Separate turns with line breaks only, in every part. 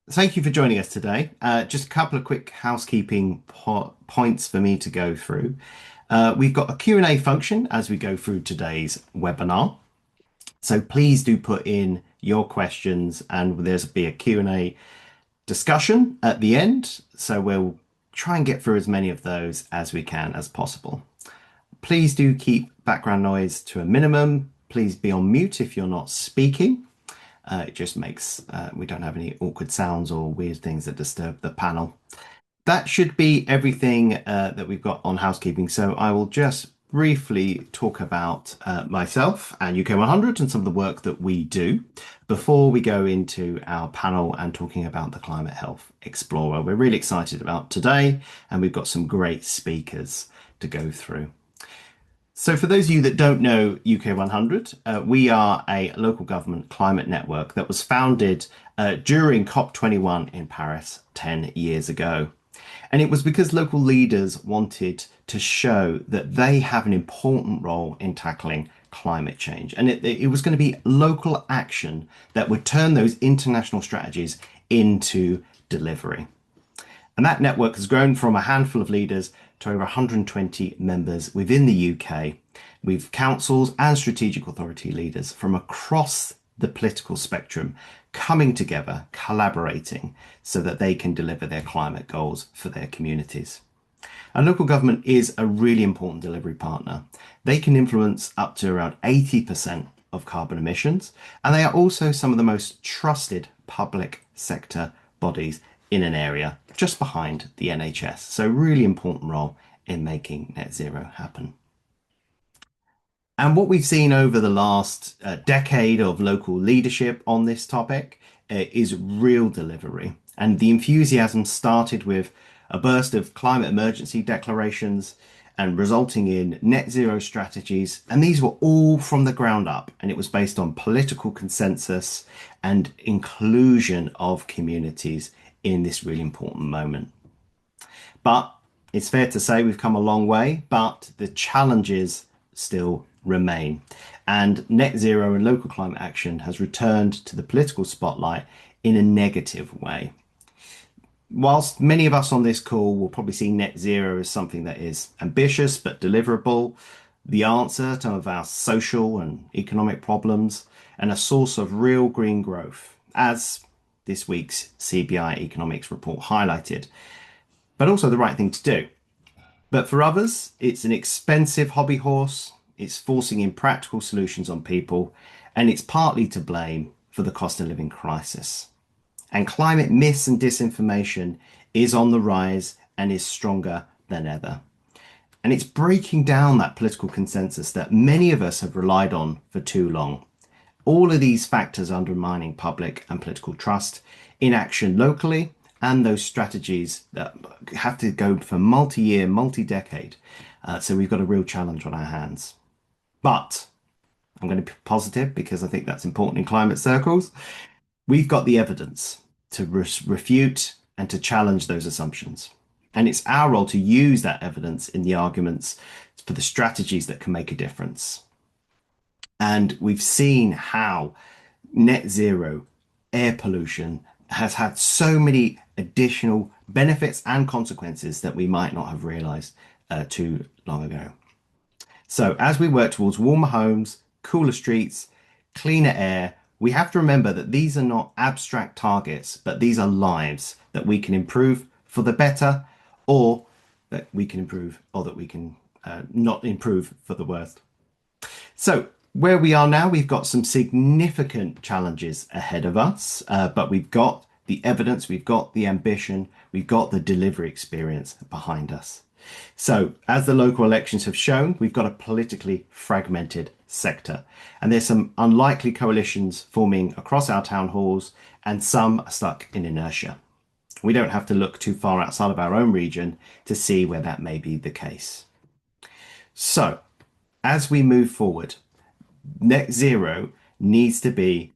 Thank you for joining us today. Just a couple of quick housekeeping points for me to go through. We've got a Q&A function as we go through today's webinar. So please do put in your questions and there's be a Q&A discussion at the end. So we'll try and get through as many of those as we can as possible. Please do keep background noise to a minimum. Please be on mute if you're not speaking. It just makes we don't have any awkward sounds or weird things that disturb the panel. That should be everything that we've got on housekeeping. So I will just briefly talk about myself and UK 100 and some of the work that we do before we go into our panel and talking about the Climate Health Explorer. We're really excited about today and we've got some great speakers to go through. So for those of you that don't know UK 100, we are a local government climate network that was founded during COP21 in Paris 10 years ago. And it was because local leaders wanted to show that they have an important role in tackling climate change. And it was going to be local action that would turn those international strategies into delivery. And that network has grown from a handful of leaders to over 120 members within the UK, with councils and strategic authority leaders from across the political spectrum coming together, collaborating so that they can deliver their climate goals for their communities. And local government is a really important delivery partner. They can influence up to around 80% of carbon emissions, and they are also some of the most trusted public sector bodies in an area just behind the NHS. So really important role in making net zero happen. And what we've seen over the last decade of local leadership on this topic is real delivery. And the enthusiasm started with a burst of climate emergency declarations and resulting in net zero strategies. And these were all from the ground up. And it was based on political consensus and inclusion of communities in this really important moment. But it's fair to say we've come a long way, but the challenges still remain. And net zero and local climate action has returned to the political spotlight in a negative way. Whilst many of us on this call will probably see net zero as something that is ambitious but deliverable, the answer to some of our social and economic problems, and a source of real green growth, as this week's CBI economics report highlighted, but also the right thing to do. But for others, it's an expensive hobby horse, it's forcing impractical solutions on people, and it's partly to blame for the cost of living crisis. And climate myths and disinformation is on the rise and is stronger than ever. And it's breaking down that political consensus that many of us have relied on for too long. All of these factors undermining public and political trust in action locally and those strategies that have to go for multi-year, multi-decade. So we've got a real challenge on our hands. But I'm going to be positive because I think that's important in climate circles. We've got the evidence to refute and to challenge those assumptions. And it's our role to use that evidence in the arguments for the strategies that can make a difference. And we've seen how net zero air pollution has had so many additional benefits and consequences that we might not have realized too long ago. So as we work towards warmer homes, cooler streets, cleaner air, we have to remember that these are not abstract targets, but these are lives that we can improve for the better, or that we can improve, or that we can not improve for the worst. So where we are now, we've got some significant challenges ahead of us, but we've got the evidence, we've got the ambition, we've got the delivery experience behind us. So as the local elections have shown, we've got a politically fragmented sector, and there's some unlikely coalitions forming across our town halls, and some are stuck in inertia. We don't have to look too far outside of our own region to see where that may be the case. So as we move forward, net zero needs to be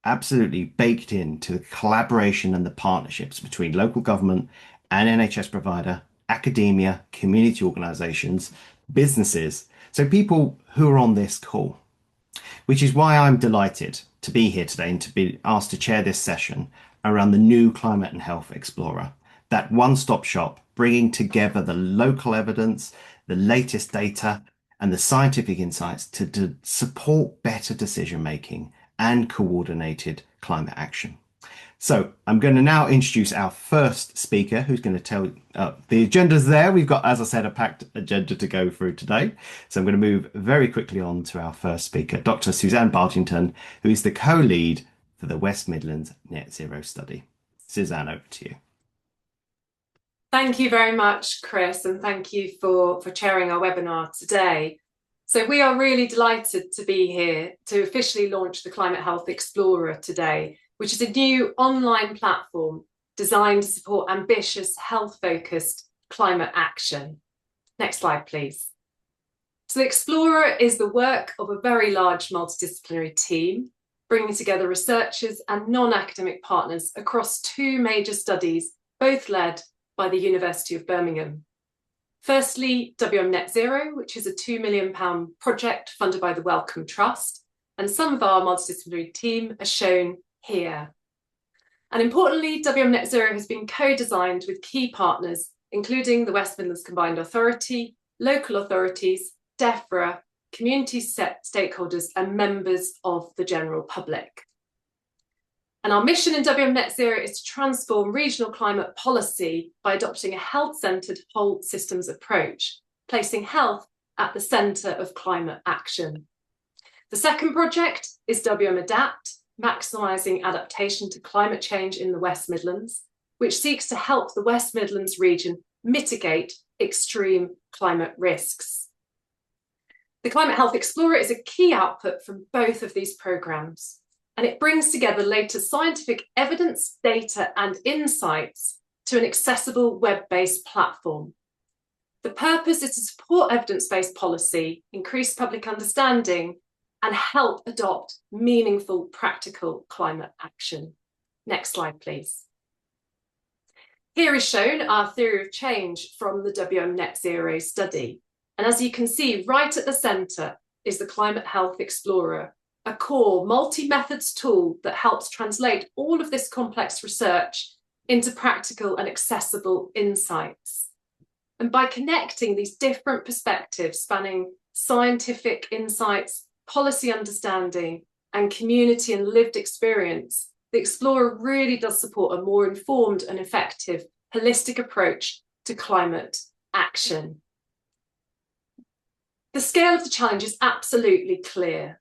absolutely baked into the collaboration and the partnerships between local government and NHS provider, academia, community organisations, businesses, so people who are on this call. Which is why I'm delighted to be here today and to be asked to chair this session around the new Climate and Health Explorer, that one-stop shop bringing together the local evidence, the latest data, and the scientific insights to support better decision making and coordinated climate action. So I'm going to now introduce our first speaker who's going to tell the agenda's there. We've got, as I said, a packed agenda to go through today. So I'm going to move very quickly on to our first speaker, Dr. Suzanne Bartington, who is the co-lead for the West Midlands Net Zero Study. Suzanne, over to you.
Thank you very much, Chris, and thank you for chairing our webinar today. So we are really delighted to be here to officially launch the Climate Health Explorer today, which is a new online platform designed to support ambitious, health-focused climate action. Next slide, please. So the Explorer is the work of a very large multidisciplinary team, bringing together researchers and non-academic partners across two major studies, both led by the University of Birmingham. Firstly, WM Net Zero, which is a £2 million project funded by the Wellcome Trust, and some of our multidisciplinary team are shown here. And importantly, WM Net Zero has been co-designed with key partners, including the West Midlands Combined Authority, local authorities, DEFRA, community stakeholders, and members of the general public. And our mission in WM Net Zero is to transform regional climate policy by adopting a health-centred whole systems approach, placing health at the centre of climate action. The second project is WM Adapt, maximising adaptation to climate change in the West Midlands, which seeks to help the West Midlands region mitigate extreme climate risks. The Climate Health Explorer is a key output from both of these programmes, and it brings together latest scientific evidence, data, and insights to an accessible web-based platform. The purpose is to support evidence-based policy, increase public understanding, and help adopt meaningful, practical climate action. Next slide, please. Here is shown our theory of change from the WM Net Zero study. And as you can see, right at the centre is the Climate Health Explorer, a core multi-methods tool that helps translate all of this complex research into practical and accessible insights. And by connecting these different perspectives spanning scientific insights, policy understanding, and community and lived experience, the Explorer really does support a more informed and effective holistic approach to climate action. The scale of the challenge is absolutely clear.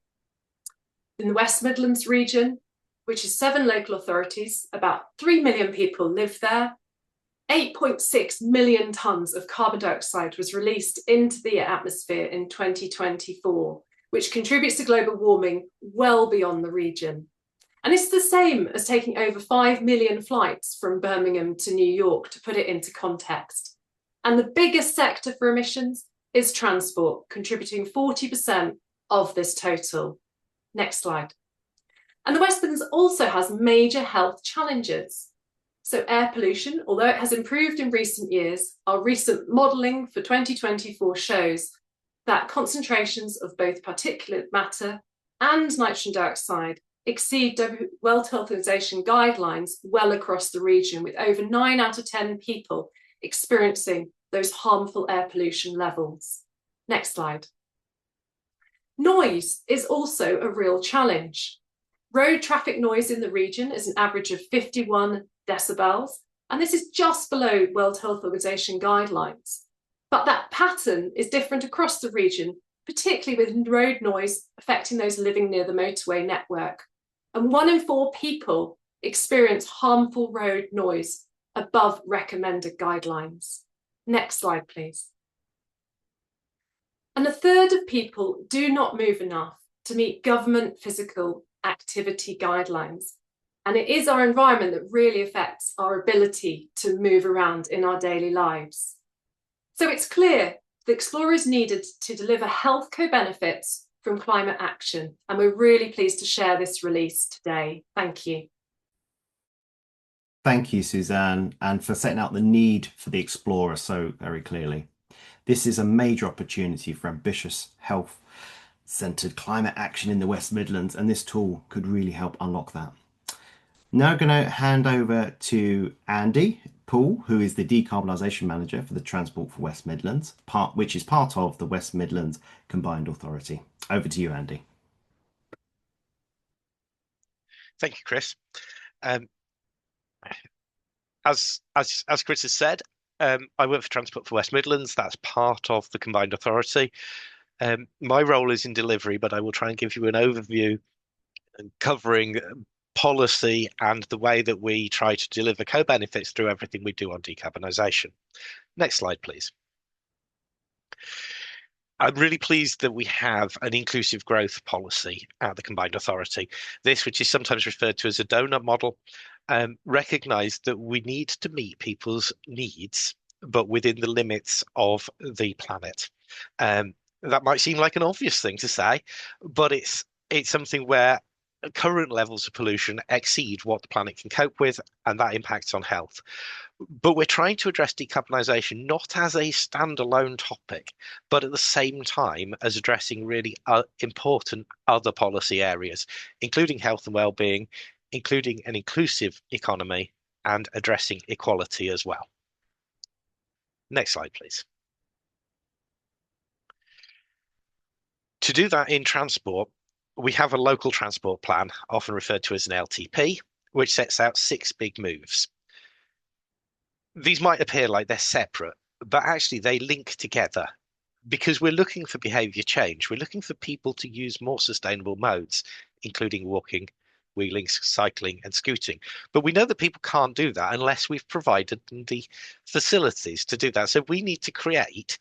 In the West Midlands region, which is 7 local authorities, about 3 million people live there. 8.6 million tonnes of carbon dioxide was released into the atmosphere in 2024, which contributes to global warming well beyond the region. And it's the same as taking over 5 million flights from Birmingham to New York, to put it into context. And the biggest sector for emissions is transport, contributing 40% of this total. Next slide. And the West Midlands also has major health challenges. So air pollution, although it has improved in recent years, our recent modelling for 2024 shows that concentrations of both particulate matter and nitrogen dioxide exceed World Health Organization guidelines well across the region, with over 9 out of 10 people experiencing those harmful air pollution levels. Next slide. Noise is also a real challenge. Road traffic noise in the region is an average of 51 decibels, and this is just below World Health Organization guidelines. But that pattern is different across the region, particularly with road noise affecting those living near the motorway network. And 1 in 4 people experience harmful road noise above recommended guidelines. Next slide, please. And 1/3 of people do not move enough to meet government physical activity guidelines. And it is our environment that really affects our ability to move around in our daily lives. So it's clear the Explorer is needed to deliver health co-benefits from climate action. And we're really pleased to share this release today. Thank you.
Thank you, Suzanne, and for setting out the need for the Explorer so very clearly. This is a major opportunity for ambitious health-centred climate action in the West Midlands, and this tool could really help unlock that. Now going to hand over to Andy Poole, who is the decarbonisation manager for the Transport for West Midlands, which is part of the West Midlands Combined Authority. Over to you, Andy.
Thank you, Chris. Um, as Chris has said, I work for Transport for West Midlands. That's part of the Combined Authority. My role is in delivery, but I will try and give you an overview covering policy and the way that we try to deliver co-benefits through everything we do on decarbonisation. Next slide, please. I'm really pleased that we have an inclusive growth policy at the Combined Authority. This, which is sometimes referred to as a donut model, recognised that we need to meet people's needs, but within the limits of the planet. That might seem like an obvious thing to say, but it's something where current levels of pollution exceed what the planet can cope with, and that impacts on health. But we're trying to address decarbonisation not as a standalone topic, but at the same time as addressing really important other policy areas, including health and well-being, including an inclusive economy, and addressing equality as well. Next slide, please. To do that in transport, we have a local transport plan, often referred to as an LTP, which sets out 6 big moves. These might appear like they're separate, but actually they link together because we're looking for behaviour change. We're looking for people to use more sustainable modes, including walking, wheeling, cycling, and scooting. But we know that people can't do that unless we've provided them the facilities to do that. So we need to create,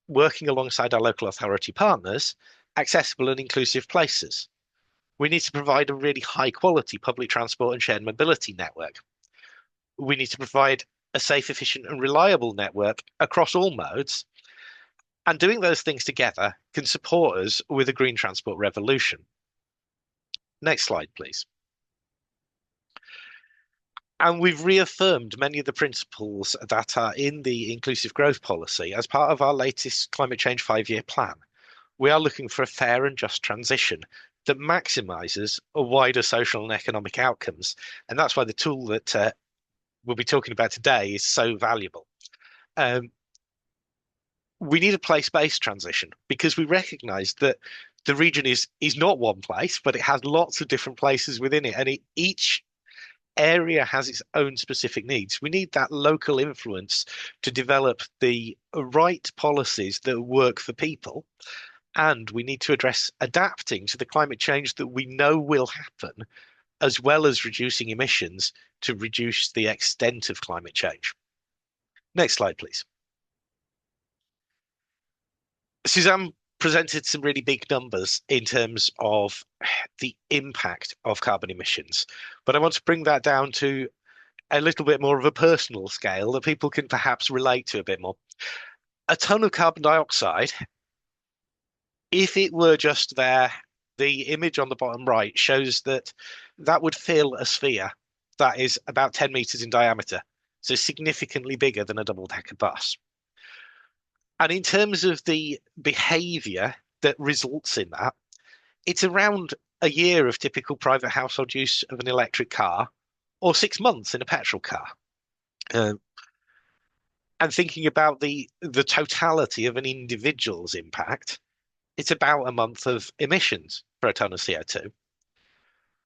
working alongside our local authority partners, accessible and inclusive places. We need to provide a really high quality public transport and shared mobility network. We need to provide a safe, efficient, and reliable network across all modes. And doing those things together can support us with a green transport revolution. Next slide, please. And we've reaffirmed many of the principles that are in the inclusive growth policy as part of our latest climate change 5-year plan. We are looking for a fair and just transition that maximizes a wider social and economic outcomes. And that's why the tool that we'll be talking about today is so valuable. We need a place-based transition because we recognize that the region is not one place, but it has lots of different places within it, and each area has its own specific needs. We need that local influence to develop the right policies that work for people, and we need to address adapting to the climate change that we know will happen, as well as reducing emissions to reduce the extent of climate change. Next slide, please. Suzanne presented some really big numbers in terms of the impact of carbon emissions, but I want to bring that down to a little bit more of a personal scale that people can perhaps relate to a bit more. A ton of carbon dioxide, if it were just there, the image on the bottom right shows that that would fill a sphere that is about 10 meters in diameter, so significantly bigger than a double-decker bus. And in terms of the behavior that results in that, it's around a year of typical private household use of an electric car or 6 months in a petrol car. And thinking about the totality of an individual's impact, it's about a month of emissions for a ton of CO2.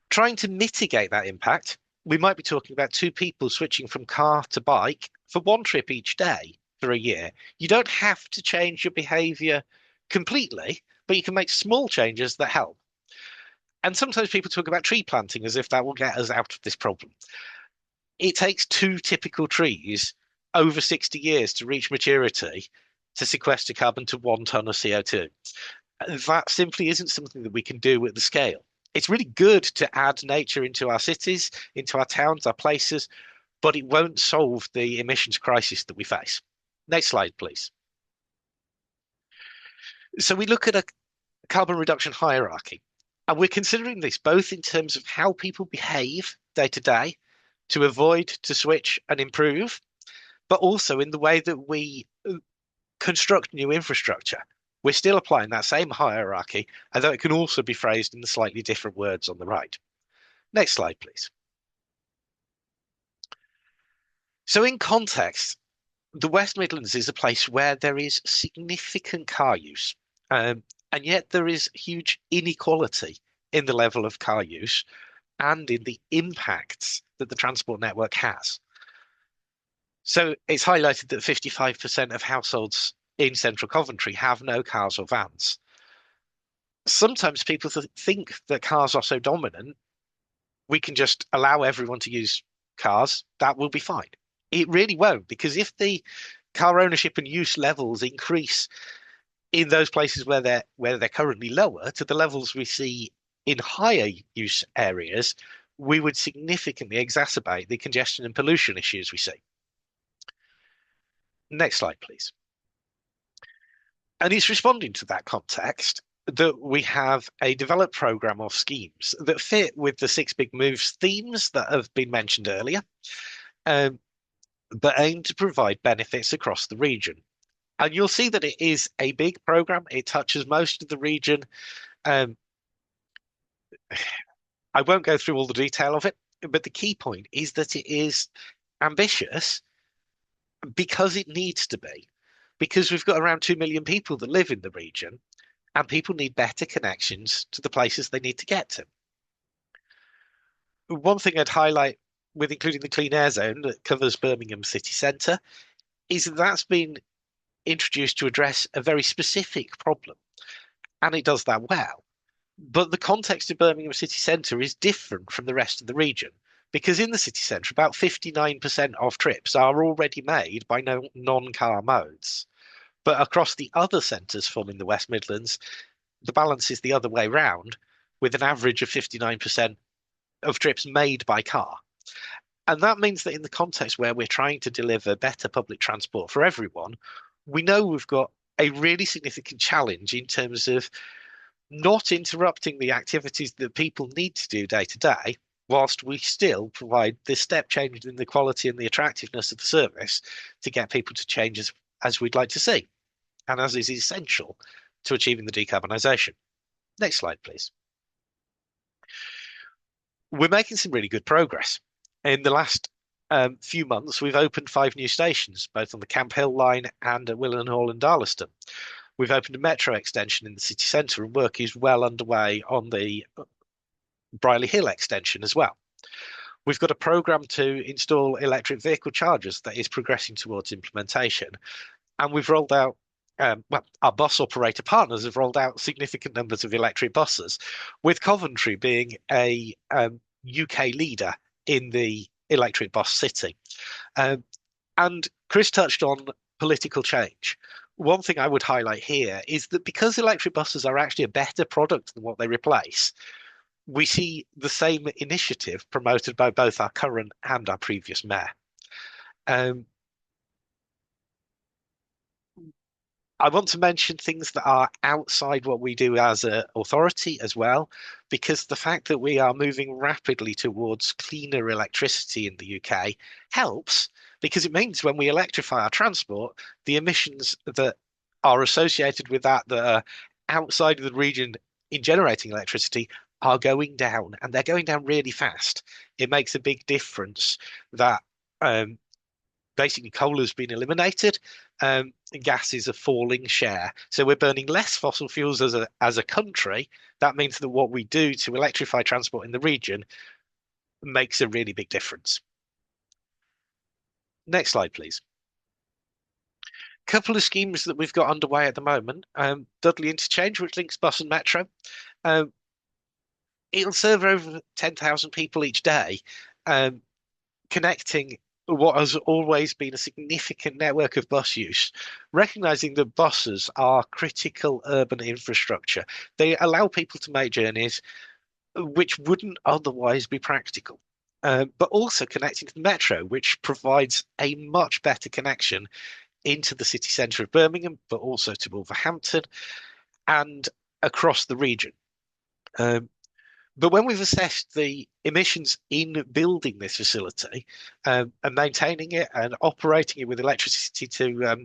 Trying to mitigate that impact, we might be talking about 2 people switching from car to bike for 1 trip each day for a year. You don't have to change your behavior completely, but you can make small changes that help. And sometimes people talk about tree planting as if that will get us out of this problem. It takes 2 typical trees over 60 years to reach maturity to sequester carbon to 1 ton of CO2. That simply isn't something that we can do at the scale. It's really good to add nature into our cities, into our towns, our places, but it won't solve the emissions crisis that we face. Next slide, please. So we look at a carbon reduction hierarchy, and we're considering this both in terms of how people behave day to day to avoid, to switch and improve, but also in the way that we construct new infrastructure. We're still applying that same hierarchy, although it can also be phrased in the slightly different words on the right. Next slide, please. So in context, the West Midlands is a place where there is significant car use, and yet there is huge inequality in the level of car use and in the impacts that the transport network has. So it's highlighted that 55% of households in central Coventry have no cars or vans. Sometimes people think that cars are so dominant, we can just allow everyone to use cars, that will be fine. It really won't, because if the car ownership and use levels increase in those places where they're currently lower to the levels we see in higher use areas, we would significantly exacerbate the congestion and pollution issues we see. Next slide, please. And it's responding to that context that we have a developed program of schemes that fit with the six big moves themes that have been mentioned earlier, but aim to provide benefits across the region. And you'll see that it is a big program. It touches most of the region. I won't go through all the detail of it, but the key point is that it is ambitious because it needs to be, because we've got around 2 million people that live in the region, and people need better connections to the places they need to get to. One thing I'd highlight with including the clean air zone that covers Birmingham city centre is that that's been introduced to address a very specific problem, and it does that well. But the context of Birmingham city centre is different from the rest of the region, because in the city centre, about 59% of trips are already made by non-car modes. But across the other centres forming the West Midlands, the balance is the other way round, with an average of 59% of trips made by car. And that means that in the context where we're trying to deliver better public transport for everyone, we know we've got a really significant challenge in terms of not interrupting the activities that people need to do day to day, whilst we still provide this step change in the quality and the attractiveness of the service to get people to change as we'd like to see, and as is essential to achieving the decarbonisation. Next slide, please. We're making some really good progress. In the last few months, we've opened 5 new stations, both on the Camp Hill line and at Willenhall and Darlaston. We've opened a metro extension in the city centre, and work is well underway on the Brierley Hill extension as well. We've got a programme to install electric vehicle chargers that is progressing towards implementation. And we've rolled out, our bus operator partners have rolled out significant numbers of electric buses, with Coventry being a UK leader in the electric bus city. And Chris touched on political change. One thing I would highlight here is that because electric buses are actually a better product than what they replace, we see the same initiative promoted by both our current and our previous mayor. I want to mention things that are outside what we do as an authority as well, because the fact that we are moving rapidly towards cleaner electricity in the UK helps, because it means when we electrify our transport, the emissions that are associated with that are outside of the region in generating electricity are going down, and they're going down really fast. It makes a big difference that basically coal has been eliminated, and gas is a falling share. So we're burning less fossil fuels as a country. That means that what we do to electrify transport in the region makes a really big difference. Next slide, please. Couple of schemes that we've got underway at the moment. Dudley Interchange, which links bus and metro. It'll serve over 10,000 people each day, connecting what has always been a significant network of bus use, recognizing that buses are critical urban infrastructure. They allow people to make journeys which wouldn't otherwise be practical, but also connecting to the metro, which provides a much better connection into the city centre of Birmingham, but also to Wolverhampton and across the region. But when we've assessed the emissions in building this facility and maintaining it and operating it with electricity to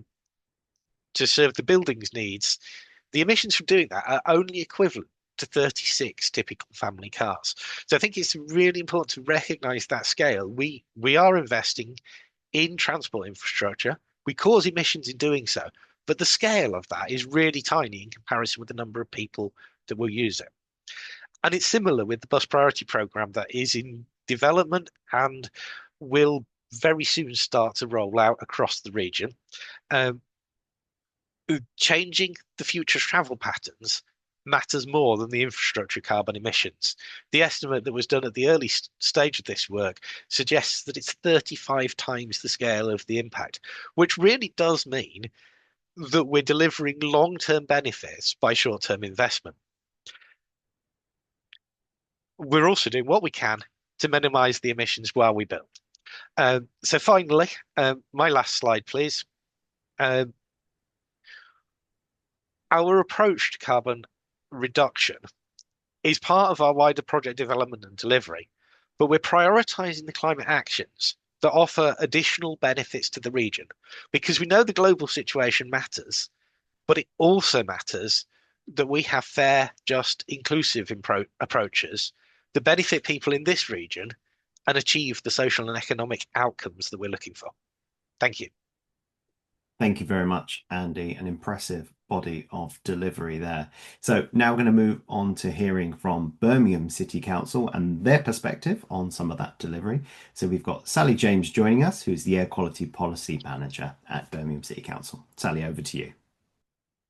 serve the building's needs, the emissions from doing that are only equivalent to 36 typical family cars. So I think it's really important to recognise that scale. We are investing in transport infrastructure. We cause emissions in doing so, but the scale of that is really tiny in comparison with the number of people that will use it. And it's similar with the bus priority program that is in development and will very soon start to roll out across the region. Changing the future travel patterns matters more than the infrastructure carbon emissions. The estimate that was done at the early stage of this work suggests that it's 35 times the scale of the impact, which really does mean that we're delivering long-term benefits by short-term investment. We're also doing what we can to minimize the emissions while we build. So finally, my last slide, please. Our approach to carbon reduction is part of our wider project development and delivery, but we're prioritizing the climate actions that offer additional benefits to the region because we know the global situation matters, but it also matters that we have fair, just, inclusive approaches that benefit people in this region and achieve the social and economic outcomes that we're looking for. Thank you.
Thank you very much, Andy. An impressive body of delivery there. So now we're going to move on to hearing from Birmingham City Council and their perspective on some of that delivery. So we've got Sally James joining us, who's the Air Quality Policy Manager at Birmingham City Council. Sally, over to you.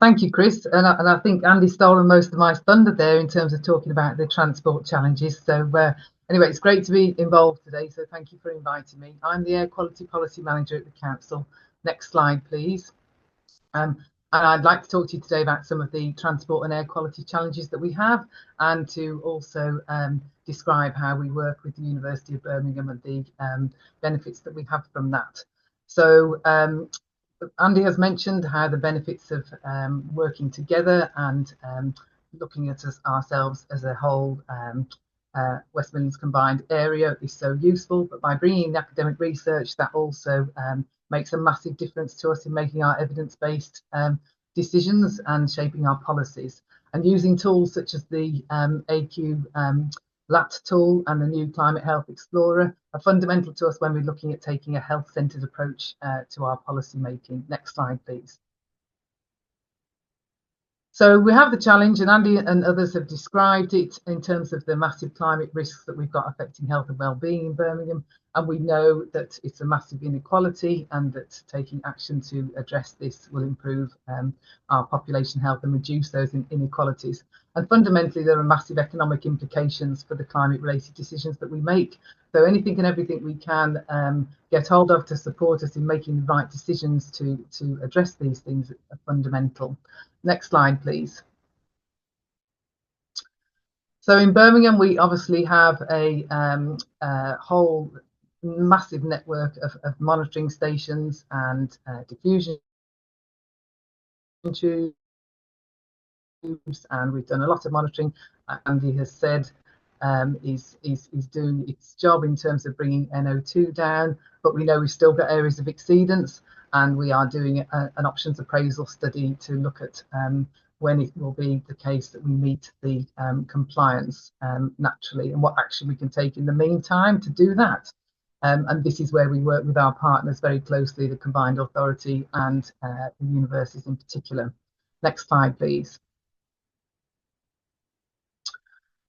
Thank you, Chris. And I think Andy's stolen most of my thunder there in terms of talking about the transport challenges. So anyway, it's great to be involved today. So thank you for inviting me. I'm the Air Quality Policy Manager at the Council. Next slide, please. And I'd like to talk to you today about some of the transport and air quality challenges that we have, and to also describe how we work with the University of Birmingham and the benefits that we have from that. So Andy has mentioned how the benefits of working together and looking at ourselves as a whole West Midlands combined area is so useful, but by bringing in academic research, that also makes a massive difference to us in making our evidence-based decisions and shaping our policies. And using tools such as the AQ LAT tool and the new Climate Health Explorer are fundamental to us when we're looking at taking a health-centred approach to our policy making. Next slide, please. So we have the challenge, and Andy and others have described it in terms of the massive climate risks that we've got affecting health and well-being in Birmingham. And we know that it's a massive inequality, and that taking action to address this will improve our population health and reduce those inequalities. And fundamentally, there are massive economic implications for the climate-related decisions that we make. So anything and everything we can get hold of to support us in making the right decisions to address these things are fundamental. Next slide, please. So in Birmingham, we obviously have a whole massive network of monitoring stations and diffusion tubes, and we've done a lot of monitoring. Andy has said is doing its job in terms of bringing NO2 down, but we know we've still got areas of exceedance, and we are doing an options appraisal study to look at when it will be the case that we meet the compliance naturally, and what action we can take in the meantime to do that. And this is where we work with our partners very closely, the Combined Authority and the universities in particular. Next slide, please.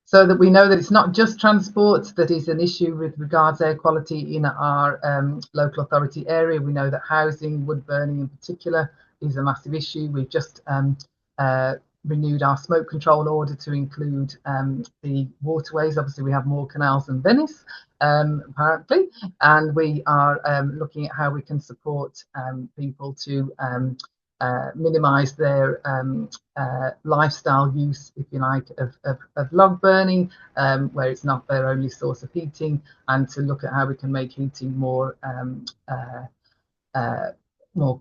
So that we know that it's not just transport that is an issue with regards to air quality in our local authority area. We know that housing, wood burning in particular, is a massive issue. We've just renewed our smoke control order to include the waterways. Obviously, we have more canals than Venice, apparently, and we are looking at how we can support people to minimise their lifestyle use, if you like, of log burning, where it's not their only source of heating, and to look at how we can make heating more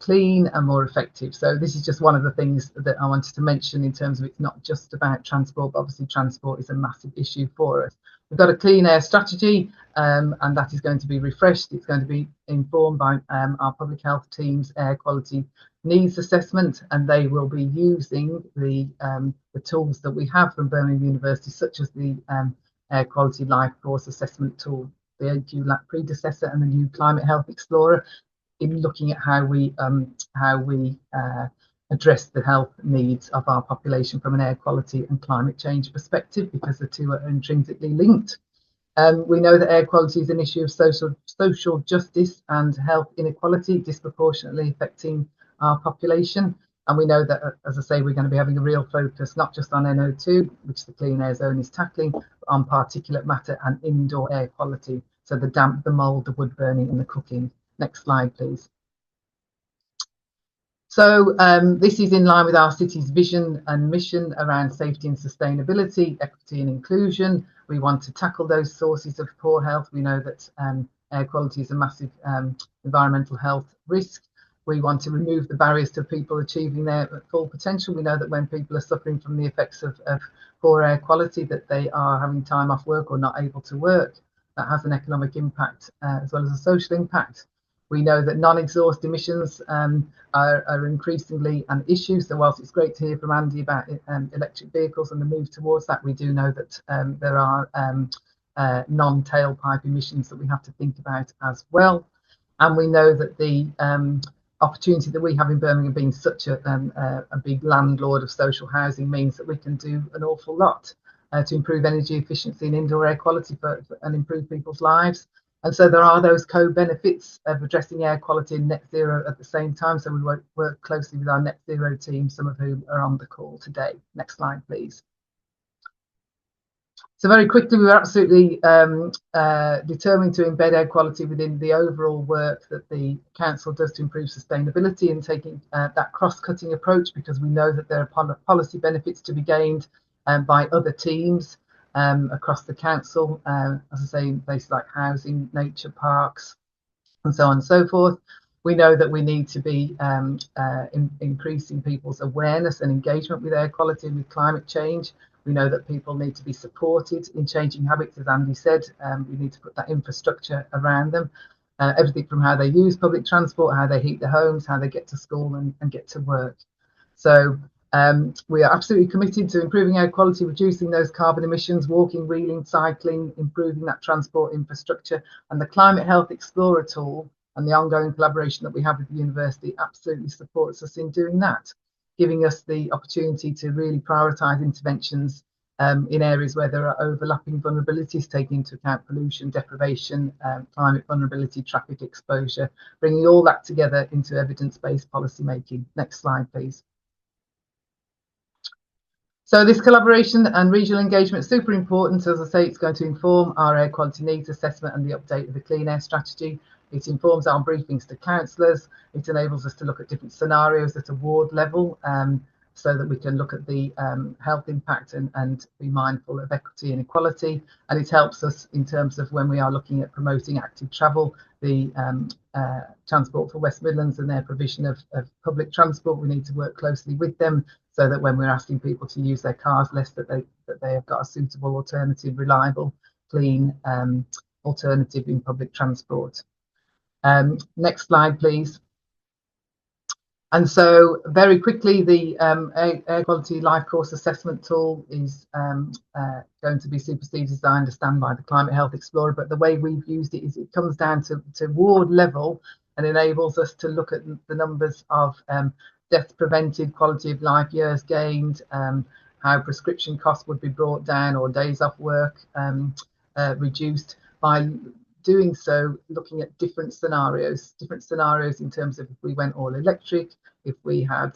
clean and more effective. So this is just one of the things that I wanted to mention in terms of it's not just about transport, but obviously transport is a massive issue for us. We've got a clean air strategy, and that is going to be refreshed. It's going to be informed by our public health team's air quality needs assessment, and they will be using the tools that we have from Birmingham University, such as the air quality life force assessment tool. the AQ predecessor and the new Climate Health Explorer, in looking at how we address the health needs of our population from an air quality and climate change perspective, because the two are intrinsically linked. We know that air quality is an issue of social justice and health inequality, disproportionately affecting our population. And we know that, as I say, we're going to be having a real focus not just on NO2, which the Clean Air Zone is tackling, but on particulate matter and indoor air quality. So the damp, the mould, the wood burning and the cooking. Next slide, please. So this is in line with our city's vision and mission around safety and sustainability, equity and inclusion. We want to tackle those sources of poor health. We know that air quality is a massive environmental health risk. We want to remove the barriers to people achieving their full potential. We know that when people are suffering from the effects of poor air quality, that they are having time off work or not able to work. That has an economic impact as well as a social impact. We know that non-exhaust emissions are increasingly an issue. So whilst it's great to hear from Andy about electric vehicles and the move towards that, we do know that there are non-tailpipe emissions that we have to think about as well. And we know that the opportunity that we have in Birmingham, being such a big landlord of social housing, means that we can do an awful lot to improve energy efficiency and indoor air quality and improve people's lives. And so there are those co-benefits of addressing air quality and net zero at the same time. So we work closely with our net zero team, some of whom are on the call today. Next slide, please. So very quickly, we were absolutely determined to embed air quality within the overall work that the council does to improve sustainability, and taking that cross-cutting approach, because we know that there are policy benefits to be gained by other teams across the council, as I say, in places like housing, nature parks, and so on and so forth. We know that we need to be increasing people's awareness and engagement with air quality and with climate change. We know that people need to be supported in changing habits, as Andy said. We need to put that infrastructure around them. Everything from how they use public transport, how they heat their homes, how they get to school and get to work. So we are absolutely committed to improving air quality, reducing those carbon emissions, walking, wheeling, cycling, improving that transport infrastructure. And the Climate Health Explorer tool and the ongoing collaboration that we have with the university absolutely supports us in doing that, giving us the opportunity to really prioritise interventions in areas where there are overlapping vulnerabilities, taking into account pollution, deprivation, climate vulnerability, traffic exposure, bringing all that together into evidence-based policy making. Next slide, please. So this collaboration and regional engagement is super important. As I say, it's going to inform our air quality needs assessment and the update of the Clean Air Strategy. It informs our briefings to councillors. It enables us to look at different scenarios at a ward level, so that we can look at the health impact and be mindful of equity and equality. And it helps us in terms of when we are looking at promoting active travel, the Transport for West Midlands and their provision of public transport. We need to work closely with them so that when we're asking people to use their cars less, that they have got a suitable alternative, reliable, clean alternative in public transport. Next slide, please. And so very quickly, the air quality life course assessment tool is going to be superseded, as I understand, by the Climate Health Explorer. But the way we've used it is it comes down to ward level and enables us to look at the numbers of deaths prevented, quality of life years gained, how prescription costs would be brought down or days off work reduced by doing so, looking at different scenarios in terms of if we went all electric, if we had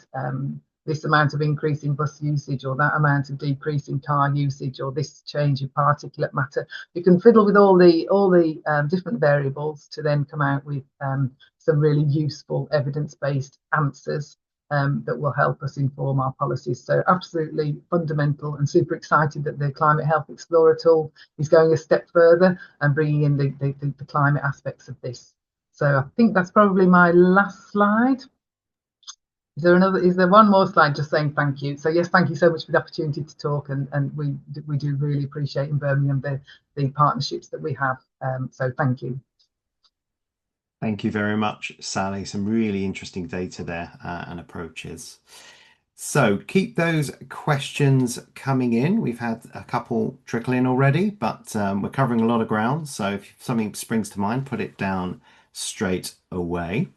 this amount of increase in bus usage or that amount of decrease in car usage or this change in particulate matter. You can fiddle with all the different variables to then come out with some really useful evidence-based answers that will help us inform our policies. So absolutely fundamental, and super excited that the Climate Health Explorer tool is going a step further and bringing in the climate aspects of this. So I think that's probably my last slide. Is there one more slide just saying thank you? So yes, thank you so much for the opportunity to talk, and we do really appreciate in Birmingham the partnerships that we have. So thank you.
Thank you very much, Sally. Some really interesting data there and approaches. So keep those questions coming in. We've had a couple trickle in already, but we're covering a lot of ground. So if something springs to mind, put it down straight away.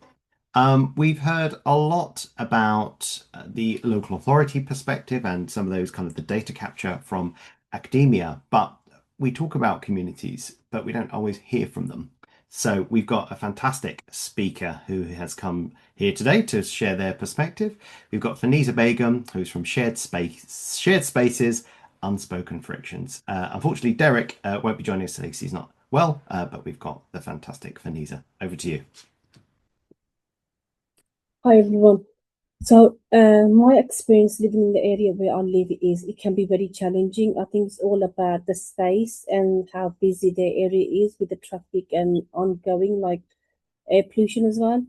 We've heard a lot about the local authority perspective and some of those kind of the data capture from academia, but we talk about communities, but we don't always hear from them. So we've got a fantastic speaker who has come here today to share their perspective. We've got Faniza Begum, who's from Shared Spaces, Unspoken Frictions. Unfortunately, Derek won't be joining us today because he's not well, but we've got the fantastic Faniza. Over to you.
Hi everyone. So my experience living in the area where I live is it can be very challenging. I think it's all about the space and how busy the area is with the traffic and ongoing like air pollution as well.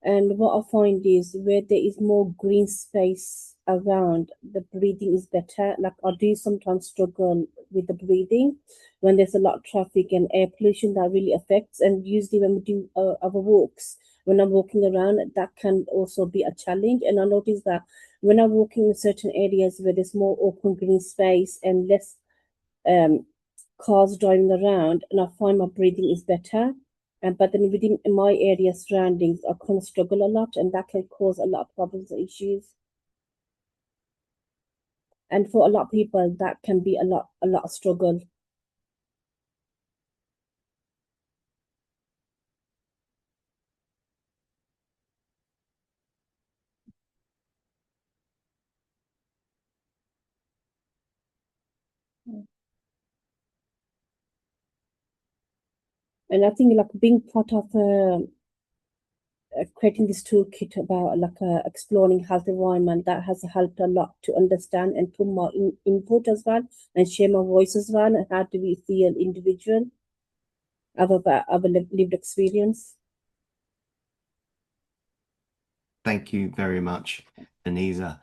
And what I find is where there is more green space around, the breathing is better. Like I do sometimes struggle with the breathing when there's a lot of traffic and air pollution that really affects. And usually when we do our walks, when I'm walking around, that can also be a challenge. And I notice that when I'm walking in certain areas where there's more open green space and less cars driving around, and I find my breathing is better. But then within my area surroundings, I kind of struggle a lot, and that can cause a lot of problems and issues. And for a lot of people, that can be a lot of struggle. And I think like being part of creating this toolkit about like exploring health environment that has helped a lot to understand and put more input as well and share my voice as well and how do we feel individual of our lived experience.
Thank you very much, Anisa.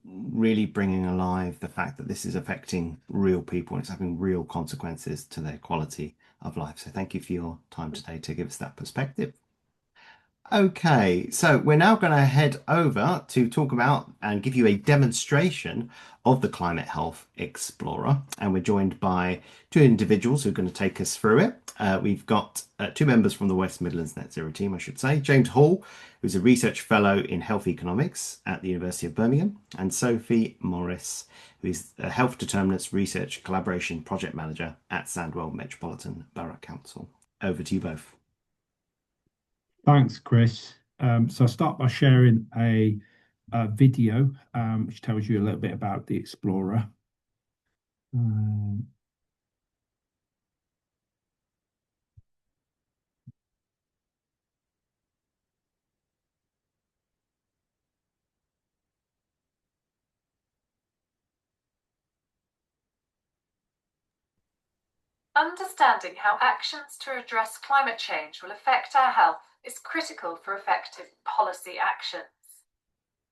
Really bringing alive the fact that this is affecting real people and it's having real consequences to their quality of life. So thank you for your time today to give us that perspective. Okay, so we're now going to head over to talk about and give you a demonstration of the Climate Health Explorer. And we're joined by two individuals who are going to take us through it. We've got two members from the West Midlands Net Zero team, I should say. James Hall, who's a research fellow in health economics at the University of Birmingham, and Sophie Morris, who is a health determinants research collaboration project manager at Sandwell Metropolitan Borough Council. Over to you both.
Thanks, Chris. So I'll start by sharing a video which tells you a little bit about the Explorer.
Understanding how actions to address climate change will affect our health is critical for effective policy actions.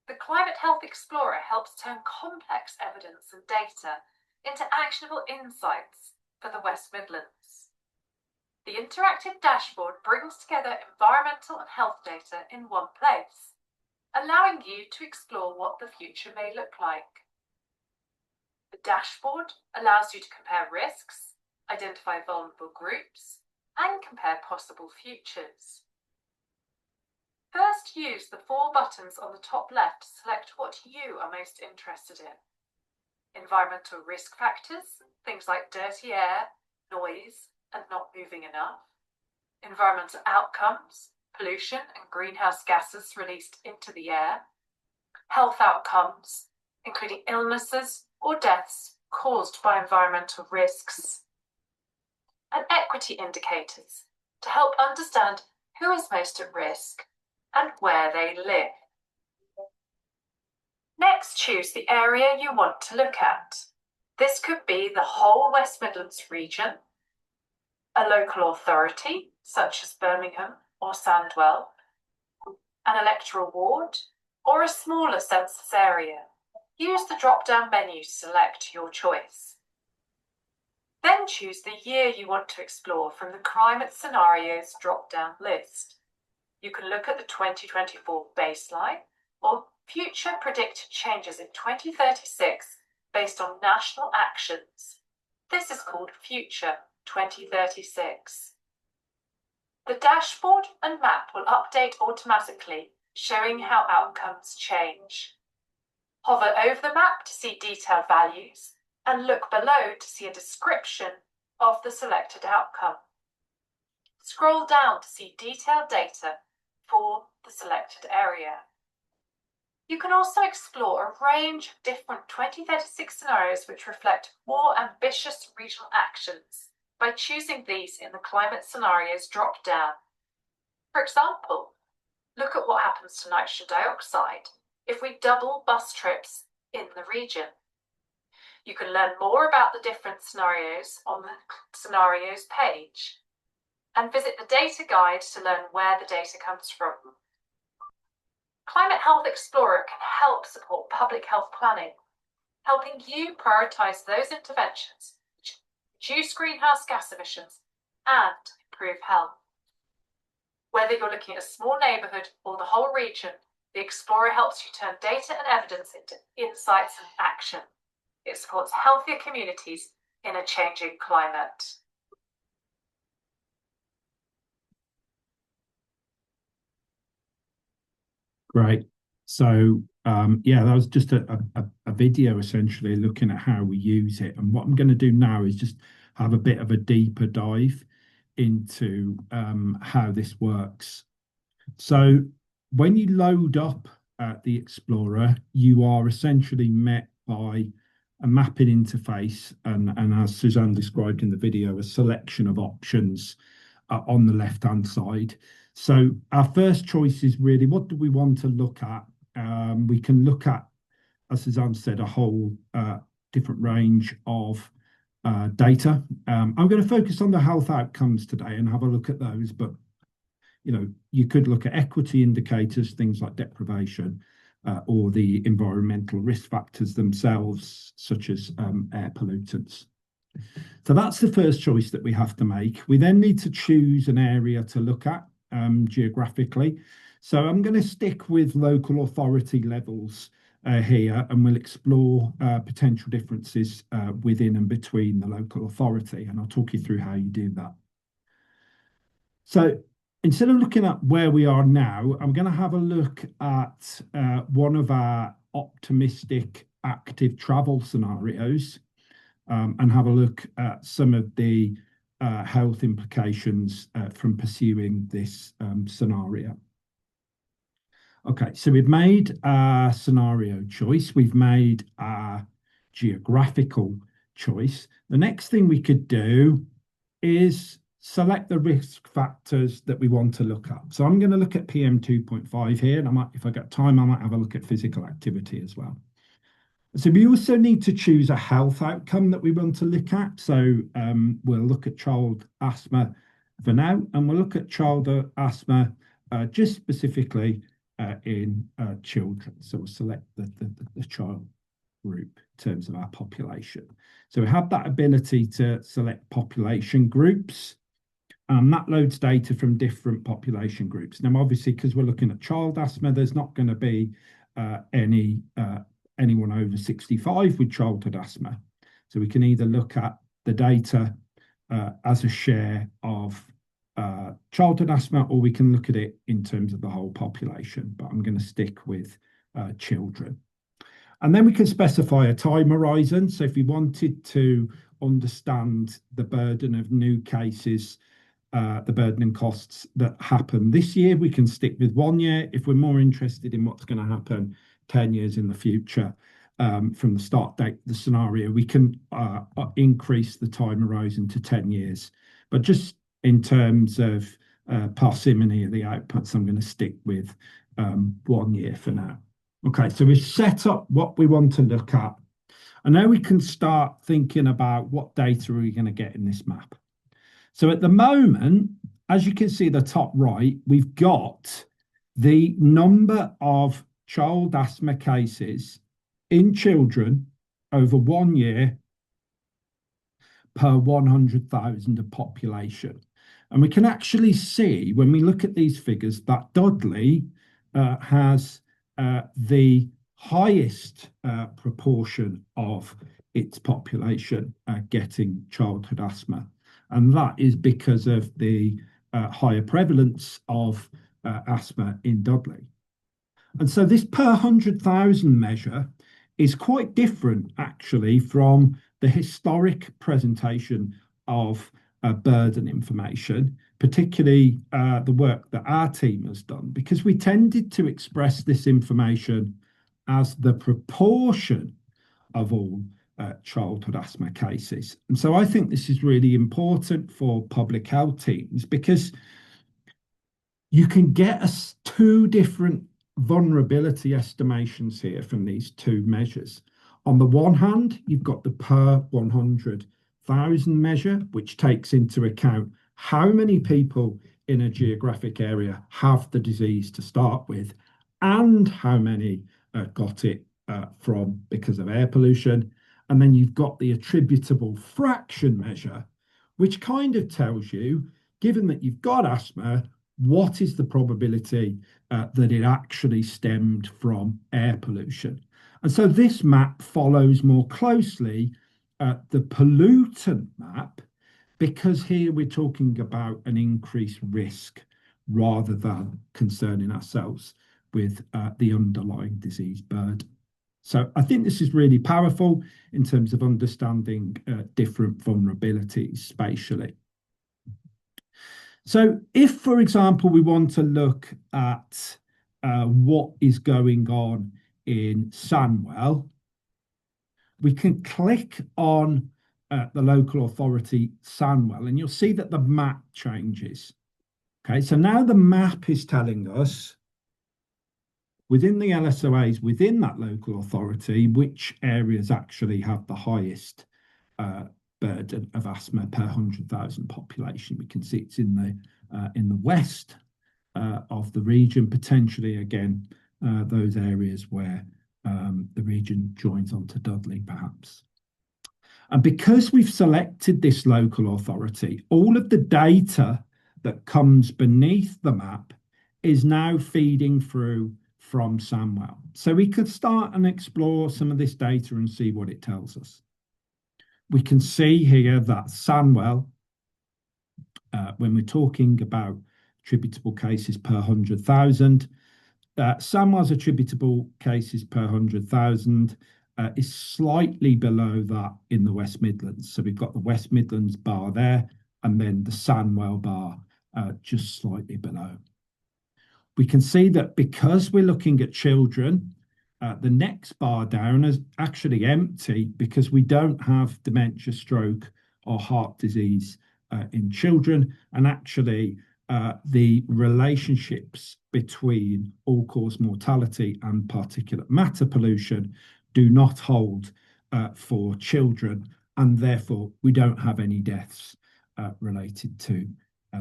The Climate Health Explorer helps turn complex evidence and data into actionable insights for the West Midlands. The interactive dashboard brings together environmental and health data in one place, allowing you to explore what the future may look like. The dashboard allows you to compare risks, identify vulnerable groups, and compare possible futures. First, use the four buttons on the top left to select what you are most interested in. Environmental risk factors, things like dirty air, noise, and not moving enough. Environmental outcomes, pollution and greenhouse gases released into the air. Health outcomes, including illnesses or deaths caused by environmental risks. And equity indicators to help understand who is most at risk and where they live. Next, choose the area you want to look at. This could be the whole West Midlands region, a local authority such as Birmingham or Sandwell, an electoral ward, or a smaller census area. Use the drop-down menu to select your choice. Then choose the year you want to explore from the Climate Scenarios drop-down list. You can look at the 2024 baseline or
future predicted changes in 2036 based on national actions. This is called Future 2036. The dashboard and map will update automatically, showing how outcomes change. Hover over the map to see detailed values and look below to see a description of the selected outcome. Scroll down to see detailed data for the selected area. You can also explore a range of different 2036 scenarios which reflect more ambitious regional actions by choosing these in the Climate Scenarios drop-down. For example, look at what happens to nitrogen dioxide if we double bus trips in the region. You can learn more about the different scenarios on the Scenarios page and visit the data guide to learn where the data comes from. Climate Health Explorer can help support public health planning, helping you prioritise those interventions which reduce greenhouse gas emissions and improve health. Whether you're looking at a small neighbourhood or the whole region, the Explorer helps you turn data and evidence into insights and action. It supports healthier communities in a changing climate.
Great. So yeah, that was just a video essentially looking at how we use it. And what I'm going to do now is just have a bit of a deeper dive into how this works. So when you load up the Explorer, you are essentially met by a mapping interface and as Suzanne described in the video, a selection of options on the left-hand side. So our first choice is really, what do we want to look at? We can look at, as Suzanne said, a whole different range of data. I'm going to focus on the health outcomes today and have a look at those, but you know, you could look at equity indicators, things like deprivation, or the environmental risk factors themselves, such as air pollutants. So that's the first choice that we have to make. We then need to choose an area to look at geographically. So I'm going to stick with local authority levels here, and we'll explore potential differences within and between the local authority, and I'll talk you through how you do that. So instead of looking at where we are now, I'm going to have a look at one of our optimistic active travel scenarios and have a look at some of the health implications from pursuing this scenario. Okay, so we've made a scenario choice. We've made a geographical choice. The next thing we could do is select the risk factors that we want to look at. So I'm going to look at PM 2.5 here, and I might, if I get time, I might have a look at physical activity as well. So we also need to choose a health outcome that we want to look at. So we'll look at child asthma for now, and we'll look at child asthma just specifically in children. So we'll select the child group in terms of our population. So we have that ability to select population groups. That loads data from different population groups. Now, obviously, because we're looking at child asthma, there's not going to be anyone over 65 with childhood asthma. So we can either look at the data as a share of childhood asthma, or we can look at it in terms of the whole population, but I'm going to stick with children. And then we can specify a time horizon. So if we wanted to understand the burden of new cases, the burden and costs that happen this year, we can stick with 1 year. If we're more interested in what's going to happen 10 years in the future from the start date of the scenario, we can increase the time horizon to 10 years. But just in terms of parsimony of the outputs, I'm going to stick with 1 year for now. Okay, so we've set up what we want to look at. And now we can start thinking about what data are we going to get in this map. So at the moment, as you can see at the top right, we've got the number of child asthma cases in children over 1 year per 100,000 of population. And we can actually see when we look at these figures that Dudley has the highest proportion of its population getting childhood asthma. And that is because of the higher prevalence of asthma in Dudley. And so this per 100,000 measure is quite different, actually, from the historic presentation of burden information, particularly the work that our team has done, because we tended to express this information as the proportion of all childhood asthma cases. And so I think this is really important for public health teams, because you can get us two different vulnerability estimations here from these two measures. On the one hand, you've got the per 100,000 measure, which takes into account how many people in a geographic area have the disease to start with, and how many got it because of air pollution. And then you've got the attributable fraction measure, which kind of tells you, given that you've got asthma, what is the probability that it actually stemmed from air pollution. And so this map follows more closely the pollutant map, because here we're talking about an increased risk rather than concerning ourselves with the underlying disease burden. So I think this is really powerful in terms of understanding different vulnerabilities spatially. So if, for example, we want to look at what is going on in Sandwell, we can click on the local authority Sandwell, and you'll see that the map changes. Okay, so now the map is telling us within the LSOAs, within that local authority, which areas actually have the highest burden of asthma per 100,000 population. We can see it's in the west of the region, potentially again those areas where the region joins onto Dudley, perhaps. And because we've selected this local authority, all of the data that comes beneath the map is now feeding through from Sandwell. So we could start and explore some of this data and see what it tells us. We can see here that Sandwell, when we're talking about attributable cases per 100,000, Sandwell's attributable cases per 100,000 is slightly below that in the West Midlands. So we've got the West Midlands bar there, and then the Sandwell bar just slightly below. We can see that because we're looking at children, the next bar down is actually empty, because we don't have dementia, stroke, or heart disease in children. And actually, the relationships between all-cause mortality and particulate matter pollution do not hold for children, and therefore we don't have any deaths related to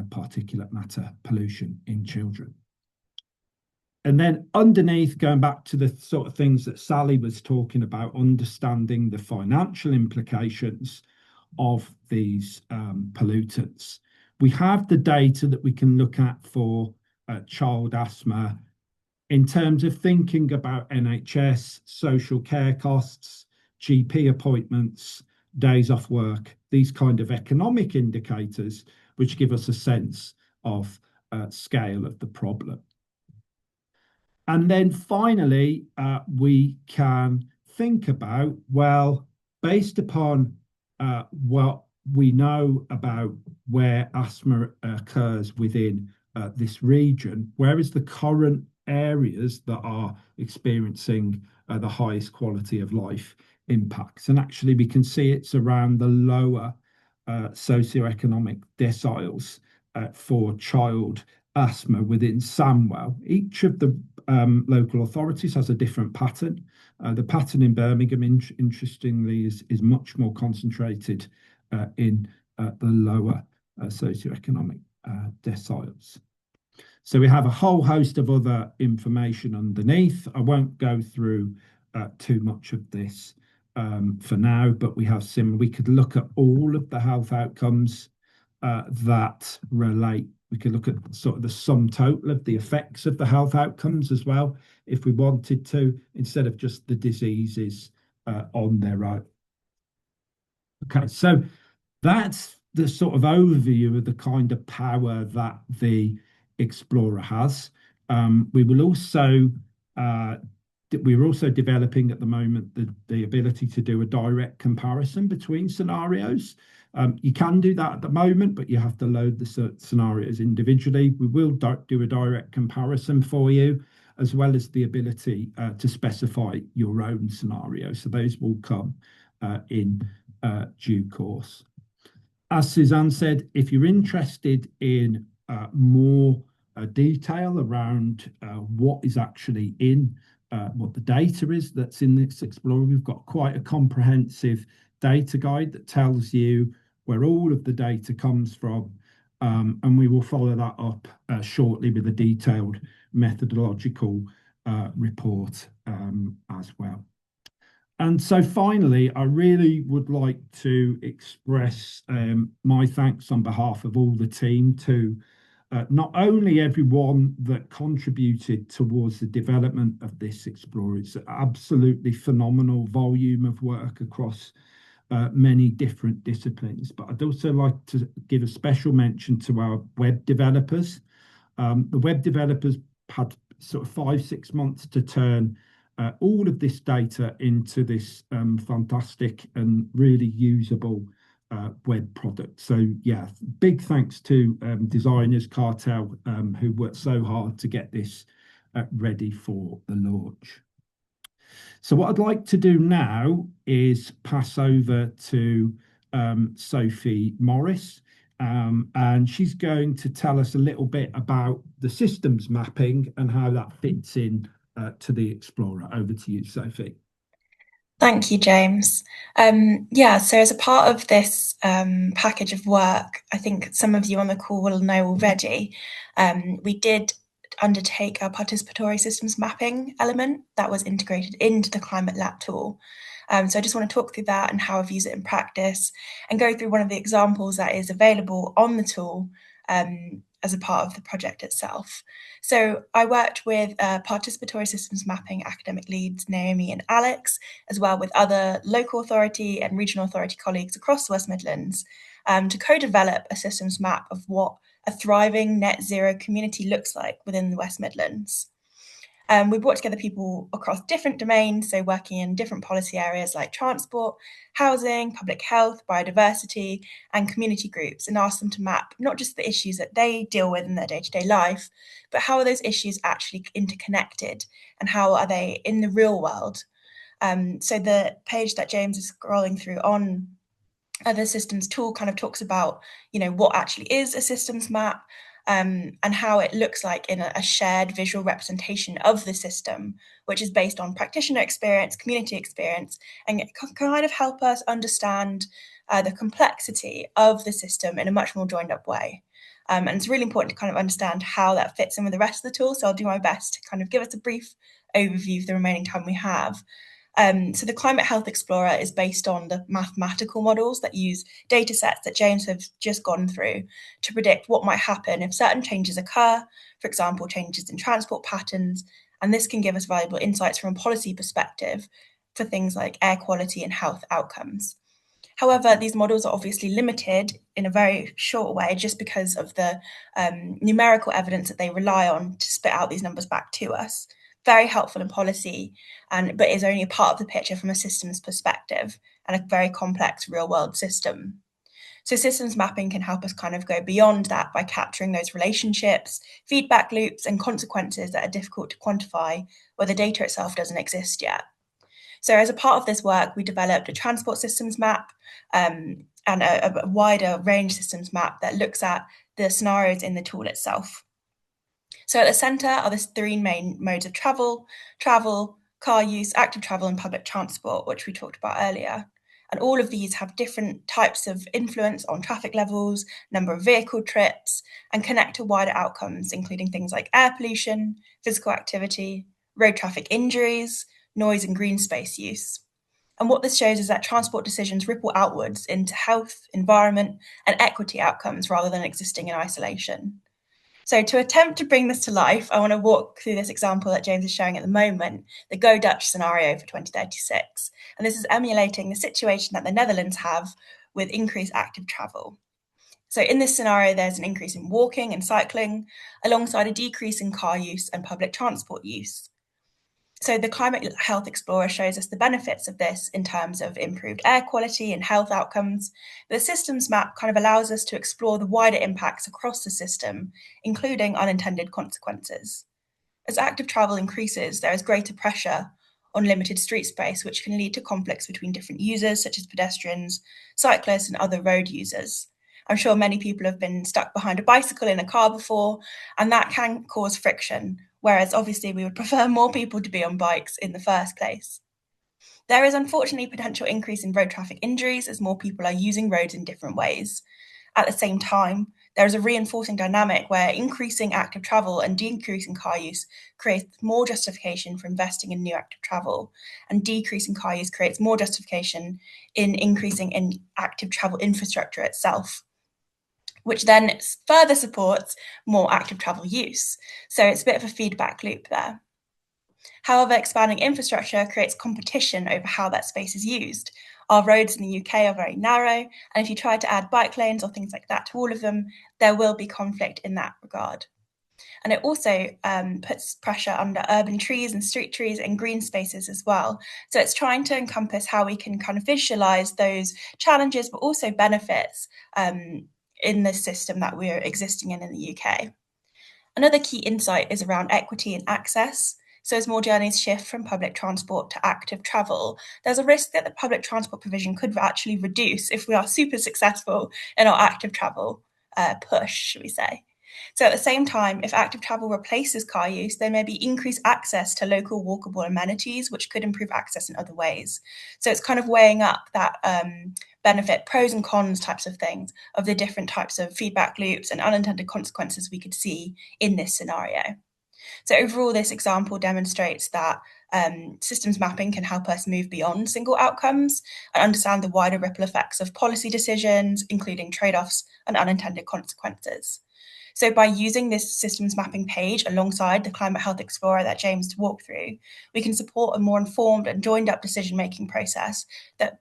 particulate matter pollution in children. And then underneath, going back to the sort of things that Sally was talking about, understanding the financial implications of these pollutants, we have the data that we can look at for child asthma in terms of thinking about NHS, social care costs, GP appointments, days off work, these kind of economic indicators, which give us a sense of scale of the problem. And then finally, we can think about, well, based upon what we know about where asthma occurs within this region, where is the current areas that are experiencing the highest quality of life impacts? And actually, we can see it's around the lower socioeconomic deciles for child asthma within Sandwell. Each of the local authorities has a different pattern. The pattern in Birmingham, interestingly, is much more concentrated in the lower socioeconomic deciles. So we have a whole host of other information underneath. I won't go through too much of this for now, but we could look at all of the health outcomes that relate We could look at sort of the sum total of the effects of the health outcomes as well, if we wanted to, instead of just the diseases on their own. Okay, so that's the sort of overview of the kind of power that the Explorer has. We're also developing at the moment the ability to do a direct comparison between scenarios. You can do that at the moment, but you have to load the scenarios individually. We will do a direct comparison for you, as well as the ability to specify your own scenario. So those will come in due course. As Suzanne said, if you're interested in more detail around what is actually in what the data is that's in this Explorer, we've got quite a comprehensive data guide that tells you where all of the data comes from, and we will follow that up shortly with a detailed methodological report as well. And so finally, I really would like to express my thanks on behalf of all the team to not only everyone that contributed towards the development of this Explorer. It's an absolutely phenomenal volume of work across many different disciplines. But I'd also like to give a special mention to our web developers. The web developers had sort of 5-6 months to turn all of this data into this fantastic and really usable web product. So yeah, big thanks to designers, Cartel, who worked so hard to get this ready for the launch. So what I'd like to do now is pass over to Sophie Morris, and she's going to tell us a little bit about the systems mapping and how that fits in to the Explorer. Over to you, Sophie.
Thank you, James. So as a part of this package of work, I think some of you on the call will know already, we did undertake a participatory systems mapping element that was integrated into the Climate Lab tool. So I just want to talk through that and how I've used it in practice, and go through one of the examples that is available on the tool as a part of the project itself. So I worked with participatory systems mapping academic leads, Naomi and Alex, as well with other local authority and regional authority colleagues across the West Midlands, to co-develop a systems map of what a thriving net zero community looks like within the West Midlands. We brought together people across different domains, so working in different policy areas like transport, housing, public health, biodiversity, and community groups, and asked them to map not just the issues that they deal with in their day-to-day life, but how are those issues actually interconnected, and how are they in the real world? So the page that James is scrolling through on the systems tool kind of talks about, what actually is a systems map, and how it looks like in a shared visual representation of the system, which is based on practitioner experience, community experience, and it can kind of help us understand the complexity of the system in a much more joined up way. And it's really important to kind of understand how that fits in with the rest of the tool. So I'll do my best to kind of give us a brief overview of the remaining time we have. So the Climate Health Explorer is based on the mathematical models that use data sets that James has just gone through to predict what might happen if certain changes occur, for example, changes in transport patterns, and this can give us valuable insights from a policy perspective for things like air quality and health outcomes. However, these models are obviously limited in a very short way just because of the numerical evidence that they rely on to spit out these numbers back to us. Very helpful in policy, but is only a part of the picture from a systems perspective and a very complex real world system. So systems mapping can help us kind of go beyond that by capturing those relationships, feedback loops, and consequences that are difficult to quantify where the data itself doesn't exist yet. So as a part of this work, we developed a transport systems map and a wider range systems map that looks at the scenarios in the tool itself. So at the centre are the three main modes of travel, car use, active travel, and public transport, which we talked about earlier. And all of these have different types of influence on traffic levels, number of vehicle trips, and connect to wider outcomes, including things like air pollution, physical activity, road traffic injuries, noise and green space use. And what this shows is that transport decisions ripple outwards into health, environment, and equity outcomes rather than existing in isolation. So to attempt to bring this to life, I want to walk through this example that James is showing at the moment, the Go Dutch scenario for 2036. And this is emulating the situation that the Netherlands have with increased active travel. So in this scenario, there's an increase in walking and cycling, alongside a decrease in car use and public transport use. So the Climate Health Explorer shows us the benefits of this in terms of improved air quality and health outcomes. The systems map kind of allows us to explore the wider impacts across the system, including unintended consequences. As active travel increases, there is greater pressure on limited street space, which can lead to conflicts between different users, such as pedestrians, cyclists, and other road users. I'm sure many people have been stuck behind a bicycle in a car before, and that can cause friction, whereas obviously we would prefer more people to be on bikes in the first place. There is unfortunately potential increase in road traffic injuries as more people are using roads in different ways. At the same time, there is a reinforcing dynamic where increasing active travel and decreasing car use creates more justification for investing in new active travel, and decreasing car use creates more justification in increasing in active travel infrastructure itself, which then further supports more active travel use. So it's a bit of a feedback loop there. However, expanding infrastructure creates competition over how that space is used. Our roads in the UK are very narrow, and if you try to add bike lanes or things like that to all of them, there will be conflict in that regard. And it also puts pressure under urban trees and street trees and green spaces as well. So it's trying to encompass how we can kind of visualize those challenges, but also benefits in the system that we're existing in the UK. Another key insight is around equity and access. So as more journeys shift from public transport to active travel, there's a risk that the public transport provision could actually reduce if we are super successful in our active travel push, should we say. So at the same time, if active travel replaces car use, there may be increased access to local walkable amenities, which could improve access in other ways. So it's kind of weighing up that benefit, pros and cons types of things, of the different types of feedback loops and unintended consequences we could see in this scenario. So overall, this example demonstrates that systems mapping can help us move beyond single outcomes and understand the wider ripple effects of policy decisions, including trade-offs and unintended consequences. So by using this systems mapping page alongside the Climate Health Explorer that James walked through, we can support a more informed and joined up decision-making process that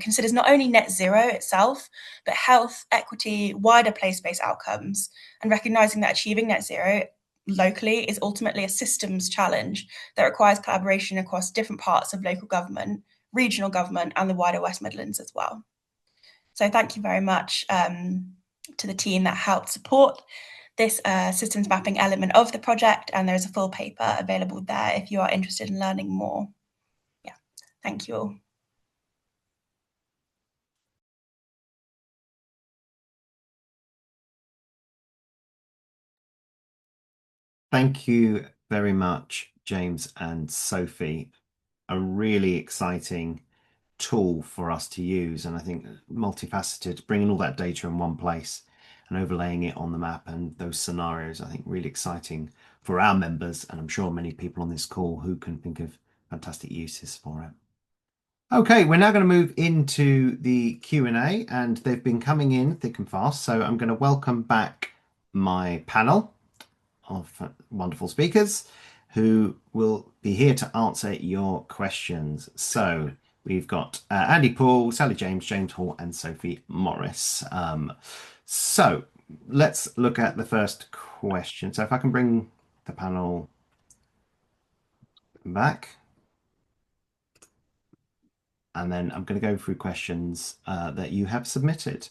considers not only net zero itself, but health, equity, wider place-based outcomes, and recognizing that achieving net zero locally is ultimately a systems challenge that requires collaboration across different parts of local government, regional government, and the wider West Midlands as well. So thank you very much to the team that helped support this systems mapping element of the project, and there's a full paper available there if you are interested in learning more. Yeah, thank you all.
Thank you very much, James and Sophie. A really exciting tool for us to use, and I think multifaceted, bringing all that data in one place and overlaying it on the map and those scenarios, I think really exciting for our members, and I'm sure many people on this call who can think of fantastic uses for it. Okay, we're now going to move into the Q&A, and they've been coming in thick and fast, so I'm going to welcome back my panel of wonderful speakers who will be here to answer your questions. So we've got Andy Paul, Sally James, James Hall, and Sophie Morris. So let's look at the first question. So if I can bring the panel back. And then I'm going to go through questions that you have submitted.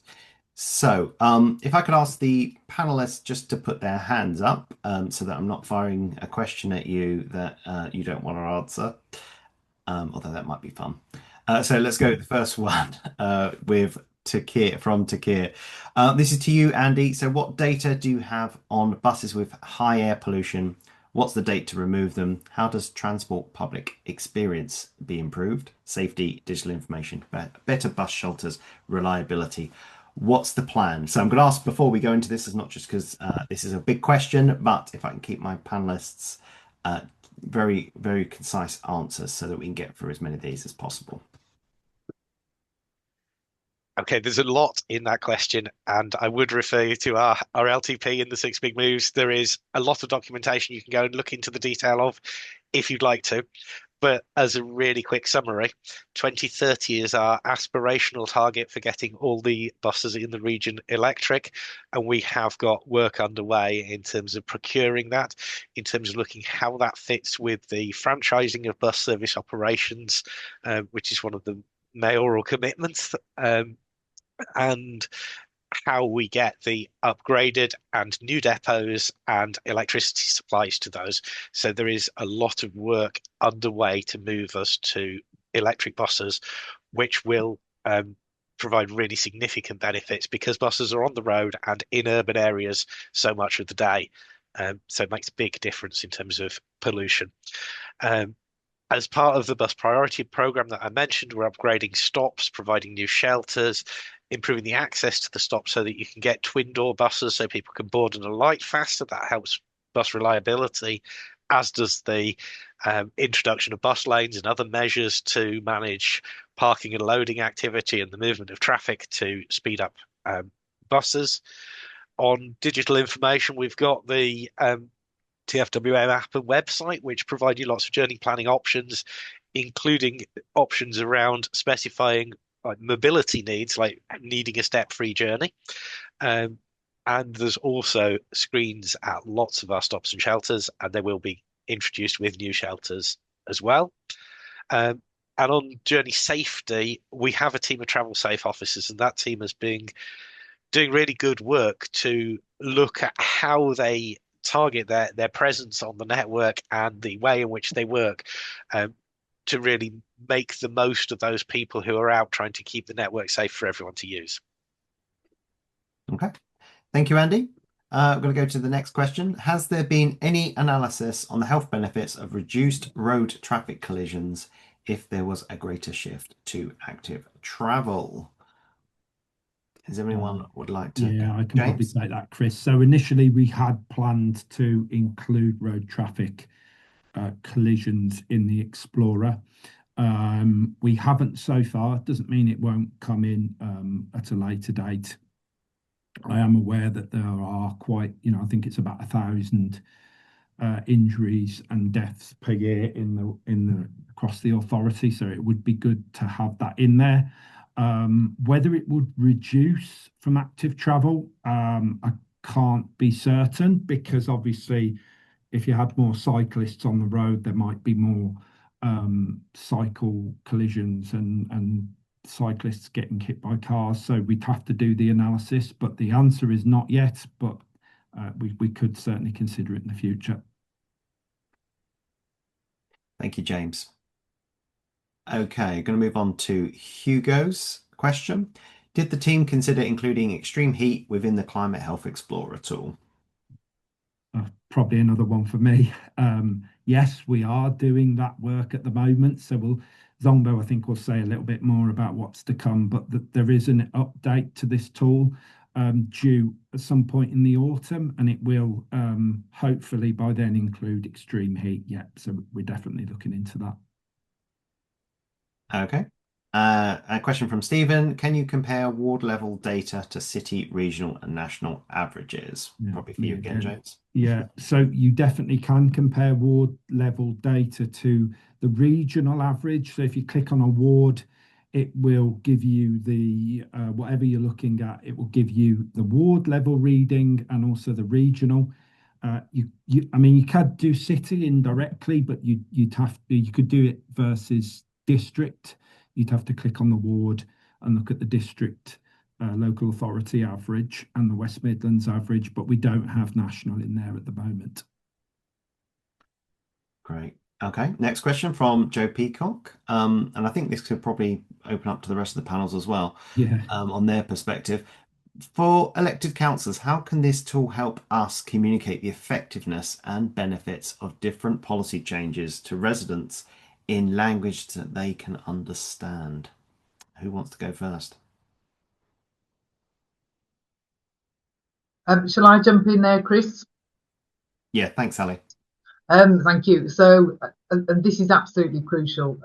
So if I could ask the panelists just to put their hands up so that I'm not firing a question at you that you don't want to answer, although that might be fun. So let's go with the first one with Takir, from Takir. This is to you, Andy. So what data do you have on buses with high air pollution? What's the date to remove them? How does transport public experience be improved? Safety, digital information, better bus shelters, reliability. What's the plan? So I'm going to ask before we go into this, is not just because this is a big question, but if I can keep my panelists very, very concise answers so that we can get through as many of these as possible.
Okay, there's a lot in that question, and I would refer you to our LTP in the 6 Big Moves. There is a lot of documentation you can go and look into the detail of if you'd like to. But as a really quick summary, 2030 is our aspirational target for getting all the buses in the region electric. And we have got work underway in terms of procuring that, in terms of looking how that fits with the franchising of bus service operations, which is one of the mayoral commitments. And how we get the upgraded and new depots and electricity supplies to those. So there is a lot of work underway to move us to electric buses, which will provide really significant benefits because buses are on the road and in urban areas so much of the day. So it makes a big difference in terms of pollution. As part of the bus priority program that I mentioned, we're upgrading stops, providing new shelters, improving the access to the stop so that you can get twin door buses so people can board and alight faster. That helps bus reliability, as does the introduction of bus lanes and other measures to manage parking and loading activity and the movement of traffic to speed up buses. On digital information, we've got the TFWM app and website, which provide you lots of journey planning options, including options around specifying like mobility needs, like needing a step-free journey. And there's also screens at lots of our stops and shelters, and they will be introduced with new shelters as well. And on journey safety, we have a team of travel safe officers, and that team has been doing really good work to look at how they target their presence on the network and the way in which they work to really make the most of those people who are out trying to keep the network safe for everyone to use.
Okay, thank you, Andy. I'm going to go to the next question. Has there been any analysis on the health benefits of reduced road traffic collisions if there was a greater shift to active travel? Does anyone would like to?
Yeah, I can probably say that, Chris. So initially we had planned to include road traffic collisions in the Explorer. We haven't so far. Doesn't mean it won't come in at a later date. I am aware that there are quite, I think it's about 1,000 injuries and deaths per year across the authority. So it would be good to have that in there. Whether it would reduce from active travel, I can't be certain, because obviously if you had more cyclists on the road, there might be more cycle collisions and cyclists getting hit by cars. So we'd have to do the analysis, but the answer is not yet, but we could certainly consider it in the future.
Thank you, James. Okay, going to move on to Hugo's question. Did the team consider including extreme heat within the Climate Health Explorer tool?
Probably another one for me. Yes, we are doing that work at the moment. So Zongbo, I think, will say a little bit more about what's to come, but there is an update to this tool due at some point in the autumn, and it will hopefully by then include extreme heat. Yeah, so we're definitely looking into that.
Okay. A question from Stephen. Can you compare ward level data to city, regional and national averages?
Yeah,
probably for you again, James.
Yeah, so you definitely can compare ward level data to the regional average. So if you click on a ward, it will give you the whatever you're looking at. It will give you the ward level reading and also the regional. You could do city indirectly, but you could do it versus district. You'd have to click on the ward and look at the district local authority average and the West Midlands average, but we don't have national in there at the moment.
Great. Okay, next question from Joe Peacock. And I think this could probably open up to the rest of the panels as well.
Yeah.
On their perspective. For elected councillors, how can this tool help us communicate the effectiveness and benefits of different policy changes to residents in language that they can understand? Who wants to go first?
Shall I jump in there, Chris?
Yeah, thanks, Ali.
Thank you. So and this is absolutely crucial.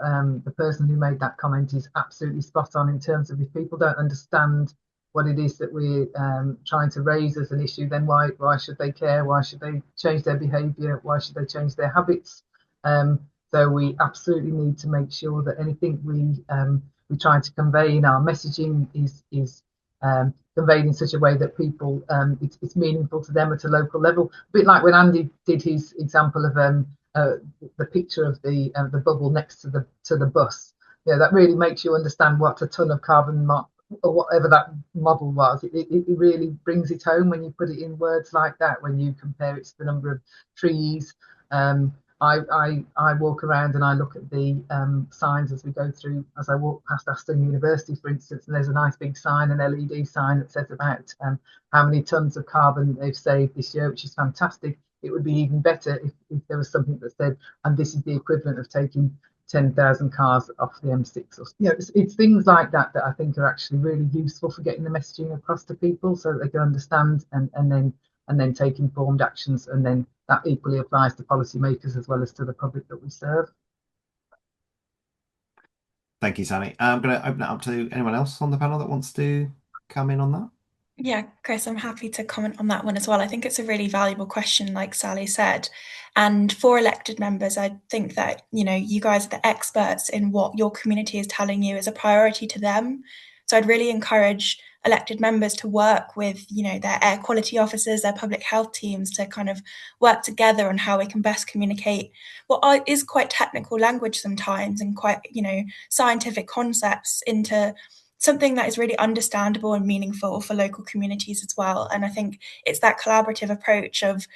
The person who made that comment is absolutely spot on in terms of if people don't understand what it is that we're trying to raise as an issue, then why should they care? Why should they change their behaviour? Why should they change their habits? So we absolutely need to make sure that anything we try to convey in our messaging is conveyed in such a way that people it's meaningful to them at a local level. A bit like when Andy did his example of the picture of the bubble next to the bus. Yeah, that really makes you understand what a ton of carbon or whatever that model was. It really brings it home when you put it in words like that. When you compare it to the number of trees. I walk around and I look at the signs as we go through, as I walk past Aston University, for instance, and there's a nice big sign, an LED sign that says about how many tons of carbon they've saved this year, which is fantastic. It would be even better if there was something that said, and this is the equivalent of taking 10,000 cars off the M6. Or, it's things like that that I think are actually really useful for getting the messaging across to people so that they can understand and then take informed actions, and then that equally applies to policymakers as well as to the public that we serve.
Thank you, Sally. I'm going to open it up to anyone else on the panel that wants to come in on that.
Yeah, Chris, I'm happy to comment on that one as well. I think it's a really valuable question, like Sally said. And for elected members, I think that, you guys are the experts in what your community is telling you is a priority to them. So I'd really encourage elected members to work with, their air quality officers, their public health teams to kind of work together on how we can best communicate what is quite technical language sometimes and quite, scientific concepts into something that is really understandable and meaningful for local communities as well. And I think it's that collaborative approach of,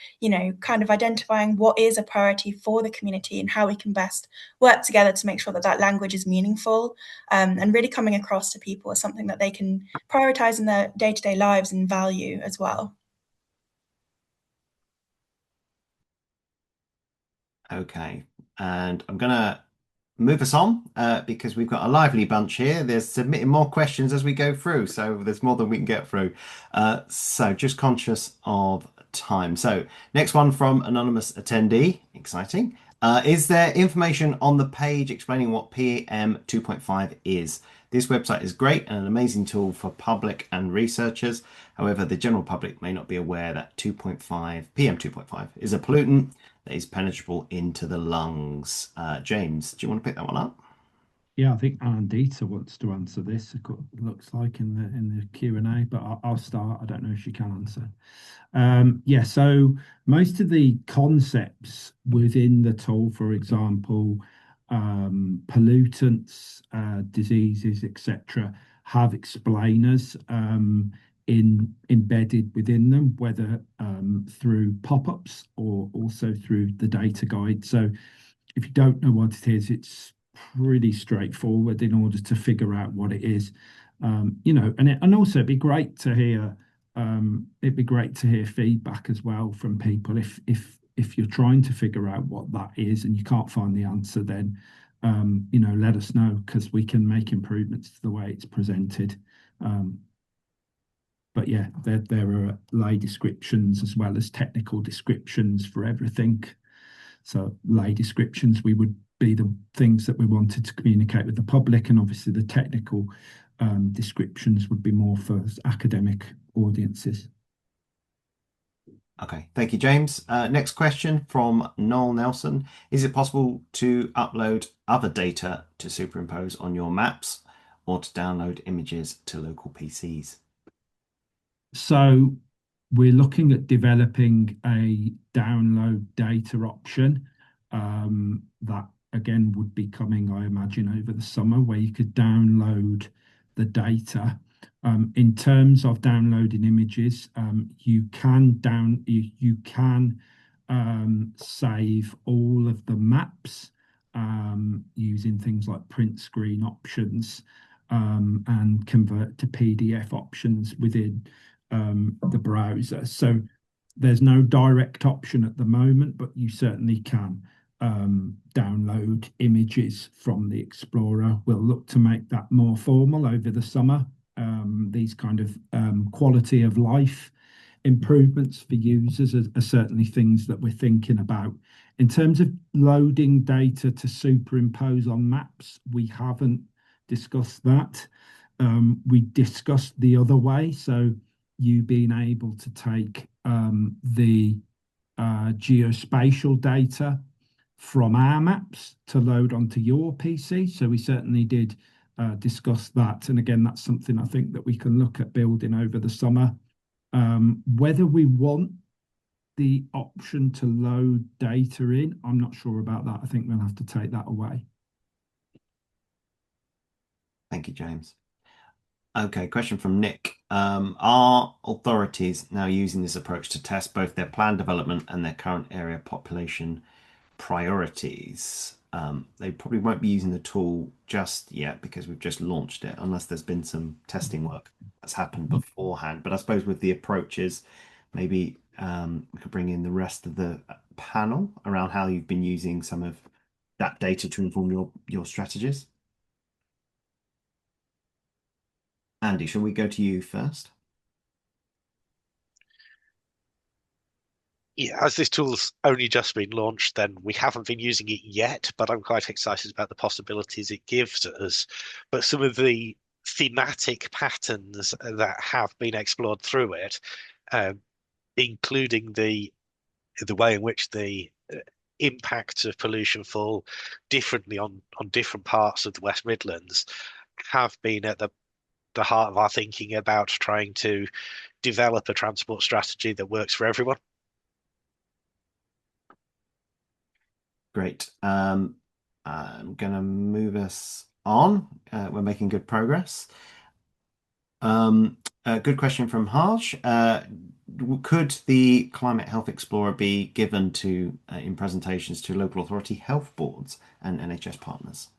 kind of identifying what is a priority for the community and how we can best work together to make sure that that language is meaningful and really coming across to people as something that they can prioritize in their day-to-day lives and value as well.
Okay, and I'm going to move us on because we've got a lively bunch here. They're submitting more questions as we go through, so there's more than we can get through. So just conscious of time. So next one from anonymous attendee, exciting. Is there information on the page explaining what PM 2.5 is? This website is great and an amazing tool for public and researchers. However, the general public may not be aware that PM 2.5 is a pollutant that is penetrable into the lungs. James, do you want to pick that one up?
Yeah, I think Andita wants to answer this. It looks like in the Q&A, but I'll start. I don't know if she can answer. Yeah, so most of the concepts within the tool, for example, pollutants, diseases, etc., have explainers embedded within them, whether through pop-ups or also through the data guide. So if you don't know what it is, it's pretty straightforward in order to figure out what it is. And also it'd be great to hear feedback as well from people. If you're trying to figure out what that is and you can't find the answer, then let us know, because we can make improvements to the way it's presented. But yeah, there are lay descriptions as well as technical descriptions for everything. So lay descriptions would be the things that we wanted to communicate with the public, and obviously the technical descriptions would be more for academic audiences.
Okay, thank you, James. Next question from Noel Nelson. Is it possible to upload other data to superimpose on your maps or to download images to local PCs?
So we're looking at developing a download data option that again would be coming, I imagine, over the summer, where you could download the data. In terms of downloading images, you can save all of the maps using things like print screen options and convert to PDF options within the browser. So there's no direct option at the moment, but you certainly can download images from the Explorer. We'll look to make that more formal over the summer. These kind of quality of life improvements for users are certainly things that we're thinking about In terms of loading data to superimpose on maps, we haven't discussed that. We discussed the other way, so you being able to take the geospatial data from our maps to load onto your PC. So we certainly did discuss that. And again, that's something I think that we can look at building over the summer. Whether we want the option to load data in, I'm not sure about that. I think we'll have to take that away.
Thank you, James. Okay, question from Nick. Are authorities now using this approach to test both their plan development and their current area population priorities? They probably won't be using the tool just yet because we've just launched it, unless there's been some testing work that's happened beforehand. But I suppose with the approaches, maybe we could bring in the rest of the panel around how you've been using some of that data to inform your strategies. Andy, shall we go to you first?
Yeah, as this tool's only just been launched, then we haven't been using it yet, but I'm quite excited about the possibilities it gives us. But some of the thematic patterns that have been explored through it, including the way in which the impacts of pollution fall differently on different parts of the West Midlands, have been at the heart of our thinking about trying to develop a transport strategy that works for everyone.
Great. I'm going to move us on. We're making good progress. Good question from Harsh. Could the Climate Health Explorer be given to in presentations to local authority health boards and NHS partners?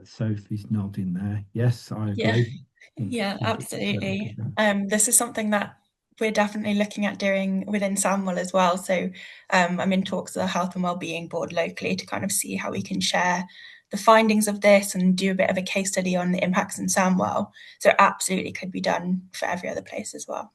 Sophie's nodding there. Yes, I agree.
Yeah, absolutely. This is something that we're definitely looking at doing within Sandwell as well. So I'm in talks with the Health and Wellbeing Board locally to kind of see how we can share the findings of this and do a bit of a case study on the impacts in Sandwell. So it absolutely could be done for every other place as well.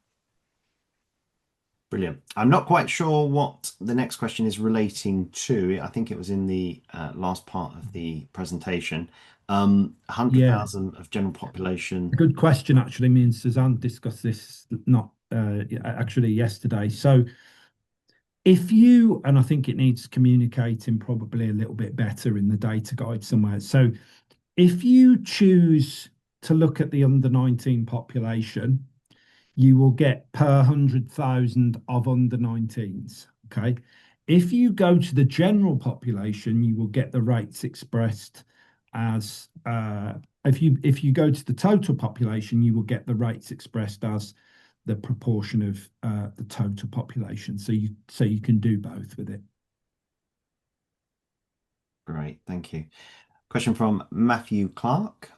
Brilliant. I'm not quite sure what the next question is relating to. I think it was in the last part of the presentation. 100,000 of general population.
Good question, actually. Me and Suzanne discussed this not actually yesterday. So if you, and I think it needs communicating probably a little bit better in the data guide somewhere. So if you choose to look at the under 19 population, you will get per 100,000 of under 19s. Okay. If you go to the general population, you will get the rates expressed as if you go to the total population, you will get the rates expressed as the proportion of the total population. So you can do both with it.
Great, thank you. Question from Matthew Clark.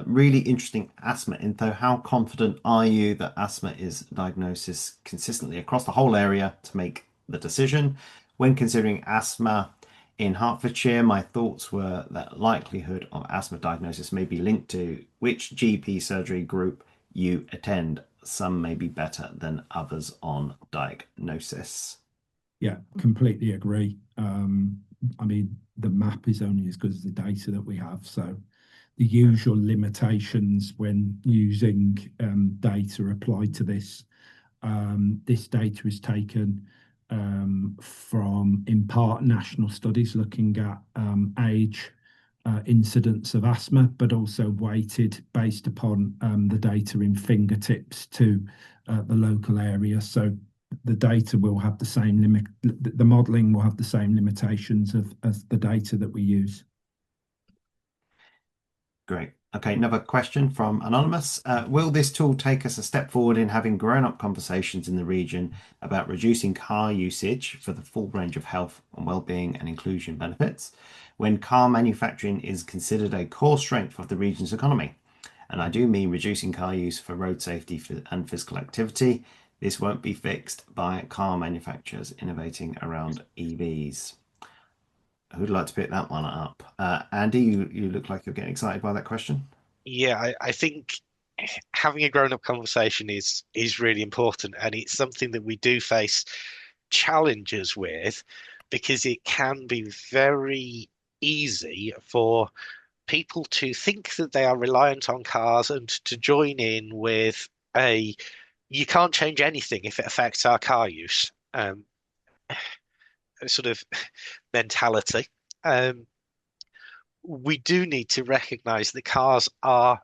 Really interesting asthma info. How confident are you that asthma is diagnosis consistently across the whole area to make the decision? When considering asthma in Hertfordshire, my thoughts were that likelihood of asthma diagnosis may be linked to which GP surgery group you attend. Some may be better than others on diagnosis.
Yeah, completely agree. I mean, the map is only as good as the data that we have. So the usual limitations when using data applied to this. This data is taken from, in part, national studies looking at age, incidence of asthma, but also weighted based upon the data in fingertips to the local area. So the data will have the same limit, the modelling will have the same limitations as the data that we use.
Great. Okay, another question from Anonymous. Will this tool take us a step forward in having grown-up conversations in the region about reducing car usage for the full range of health and well-being and inclusion benefits when car manufacturing is considered a core strength of the region's economy? And I do mean reducing car use for road safety and physical activity. This won't be fixed by car manufacturers innovating around EVs. Who'd like to pick that one up? Andy, you look like you're getting excited by that question.
Yeah, I think having a grown-up conversation is really important, and it's something that we do face challenges with, because it can be very easy for people to think that they are reliant on cars and to join in with a you can't change anything if it affects our car use sort of mentality. We do need to recognize that cars are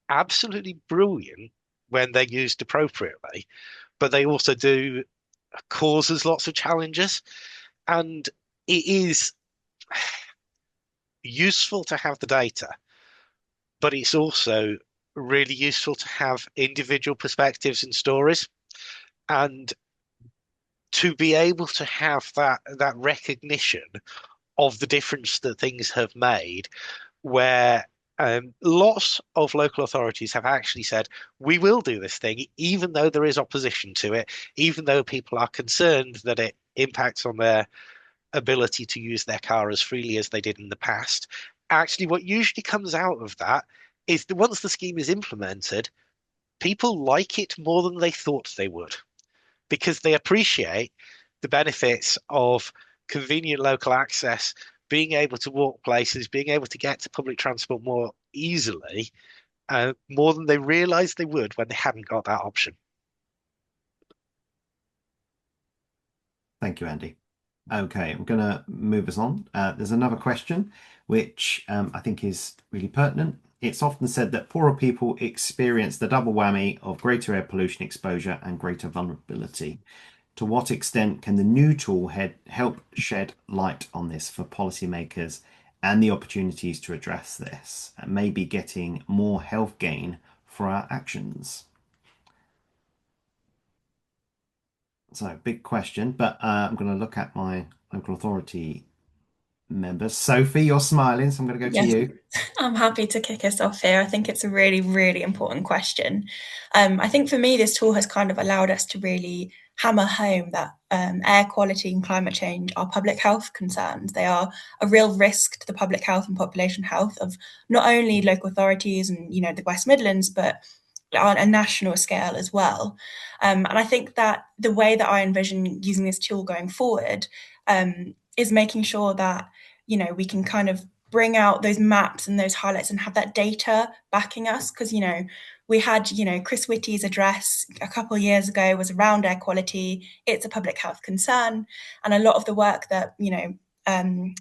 absolutely brilliant when they're used appropriately, but they also do cause us lots of challenges. And it is useful to have the data, but it's also really useful to have individual perspectives and stories, and to be able to have that recognition of the difference that things have made, where lots of local authorities have actually said, we will do this thing, even though there is opposition to it, even though people are concerned that it impacts on their ability to use their car as freely as they did in the past. Actually, what usually comes out of that is that once the scheme is implemented, people like it more than they thought they would, because they appreciate the benefits of convenient local access, being able to walk places, being able to get to public transport more easily, more than they realised they would when they hadn't got that option.
Thank you, Andy. Okay, I'm going to move us on. There's another question, which I think is really pertinent. It's often said that poorer people experience the double whammy of greater air pollution exposure and greater vulnerability. To what extent can the new tool help shed light on this for policymakers and the opportunities to address this, and maybe getting more health gain for our actions? So, big question, but I'm going to look at my local authority members. Sophie, you're smiling, so I'm going to go to you.
I'm happy to kick us off here. I think it's a really, really important question. I think for me, this tool has kind of allowed us to really hammer home that air quality and climate change are public health concerns. They are a real risk to the public health and population health of not only local authorities and, the West Midlands, but on a national scale as well. And I think that the way that I envision using this tool going forward is making sure that, we can kind of bring out those maps and those highlights and have that data backing us. Because, we had, Chris Whitty's address a couple of years ago was around air quality. It's a public health concern. And a lot of the work that,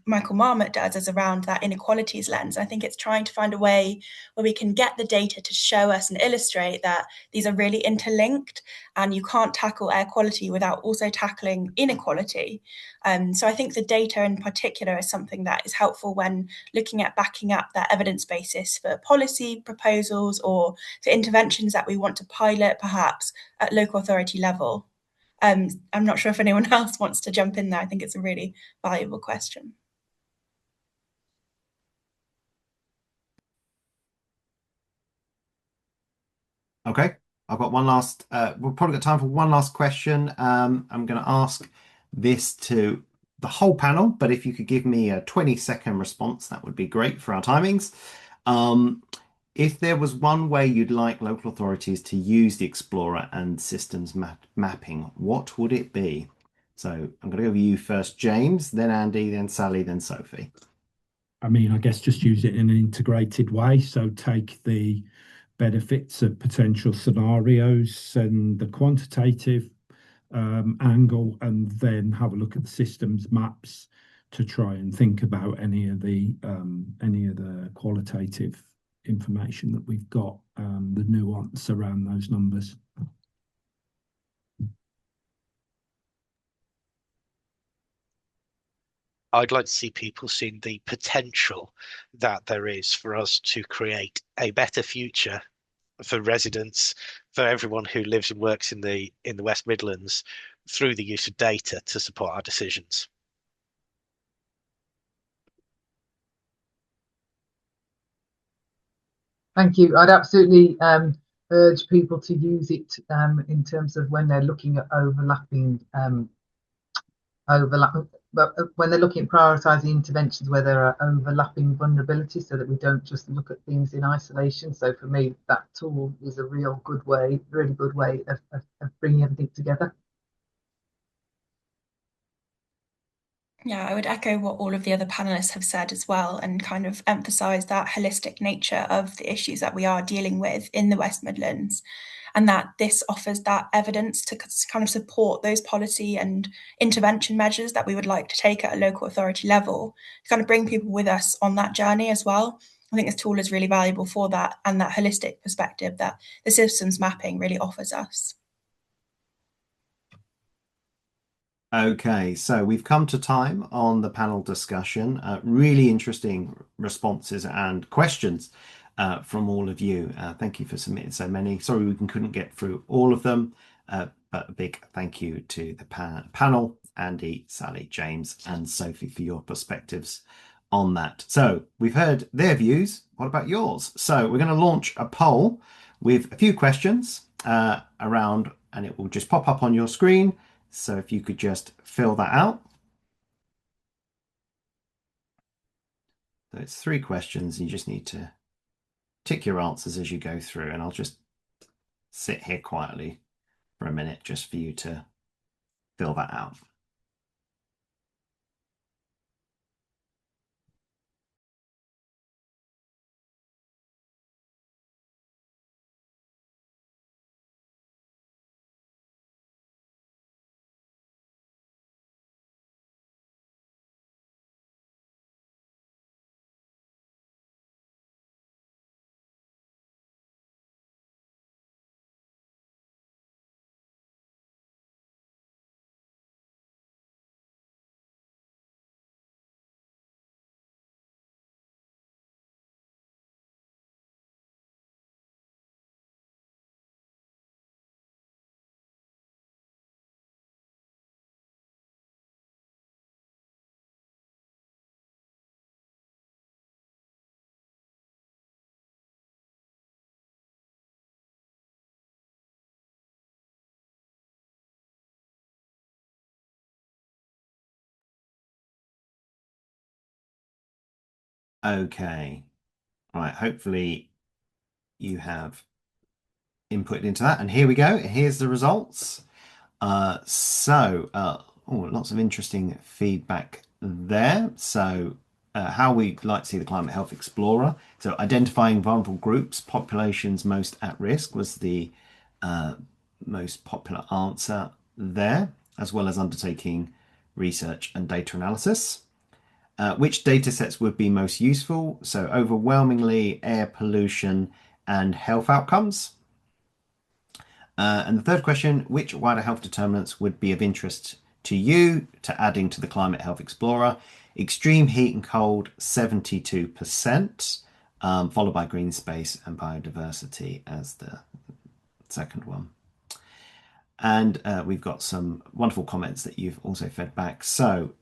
Michael Marmot does is around that inequalities lens. I think it's trying to find a way where we can get the data to show us and illustrate that these are really interlinked, and you can't tackle air quality without also tackling inequality. So I think the data in particular is something that is helpful when looking at backing up that evidence basis for policy proposals or for interventions that we want to pilot perhaps at local authority level. I'm not sure if anyone else wants to jump in there. I think it's a really valuable question.
Okay, I've got one last, we've probably got time for one last question. I'm going to ask this to the whole panel, but if you could give me a 20-second response, that would be great for our timings. If there was one way you'd like local authorities to use the Explorer and systems mapping, what would it be? So I'm going to go with you first, James, then Andy, then Sally, then Sophie.
I mean, I guess just use it in an integrated way. So take the benefits of potential scenarios and the quantitative angle, and then have a look at the systems maps to try and think about any of the qualitative information that we've got, the nuance around those numbers.
I'd like to see people seeing the potential that there is for us to create a better future for residents, for everyone who lives and works in the West Midlands, through the use of data to support our decisions.
Thank you. I'd absolutely urge people to use it in terms of when they're looking at when they're looking at prioritising interventions where there are overlapping vulnerabilities, so that we don't just look at things in isolation. So for me, that tool is a really good way of bringing everything together.
Yeah, I would echo what all of the other panelists have said as well, and kind of emphasise that holistic nature of the issues that we are dealing with in the West Midlands, and that this offers that evidence to kind of support those policy and intervention measures that we would like to take at a local authority level, to kind of bring people with us on that journey as well. I think this tool is really valuable for that, and that holistic perspective that the systems mapping really offers us.
Okay, so we've come to time on the panel discussion. Really interesting responses and questions from all of you. Thank you for submitting so many. Sorry we couldn't get through all of them, but a big thank you to the panel, Andy, Sally, James, and Sophie for your perspectives on that. So we've heard their views. What about yours? So we're going to launch a poll with a few questions around, and it will just pop up on your screen. So if you could just fill that out. So it's 3 questions. You just need to tick your answers as you go through, and I'll just sit here quietly for a minute just for you to fill that out. Okay, right, hopefully you have input into that, and here we go. Here's the results. Lots of interesting feedback there. So how we'd like to see the Climate Health Explorer. So identifying vulnerable groups, populations most at risk was the most popular answer there, as well as undertaking research and data analysis. Which data sets would be most useful? So overwhelmingly air pollution and health outcomes. And the third question, which wider health determinants would be of interest to you to adding to the Climate Health Explorer? Extreme heat and cold, 72%, followed by green space and biodiversity as the second one. And we've got some wonderful comments that you've also fed back. So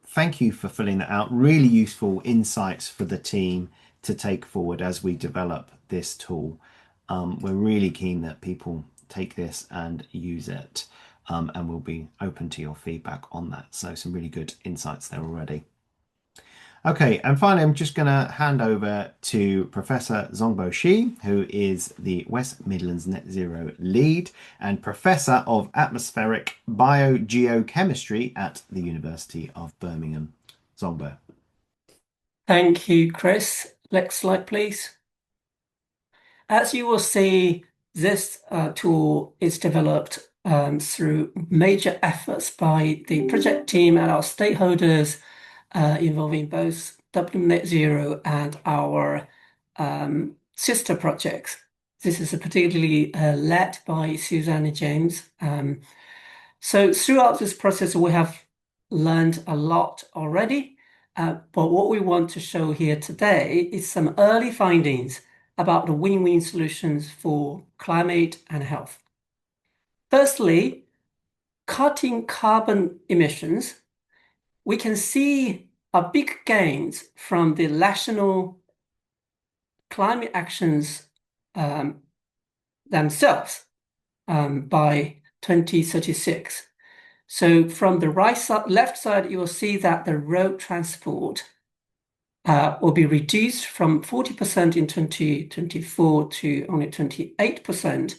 thank you for filling that out. Really useful insights for the team to take forward as we develop this tool. We're really keen that people take this and use it, and we'll be open to your feedback on that. So some really good insights there already. Okay, and finally, I'm just going to hand over to Professor Zongbo Shi, who is the West Midlands Net Zero lead and Professor of Atmospheric Biogeochemistry at the University of Birmingham. Zongbo.
Thank you, Chris. Next slide, please. As you will see, this tool is developed through major efforts by the project team and our stakeholders, involving both WM Net Zero and our sister projects. This is particularly led by Suzanne and James. So throughout this process, we have learned a lot already, but what we want to show here today is some early findings about the win-win solutions for climate and health. Firstly, cutting carbon emissions, we can see a big gains from the national climate actions themselves by 2036. So from the left side, you will see that the road transport will be reduced from 40% in 2024 to only 28%.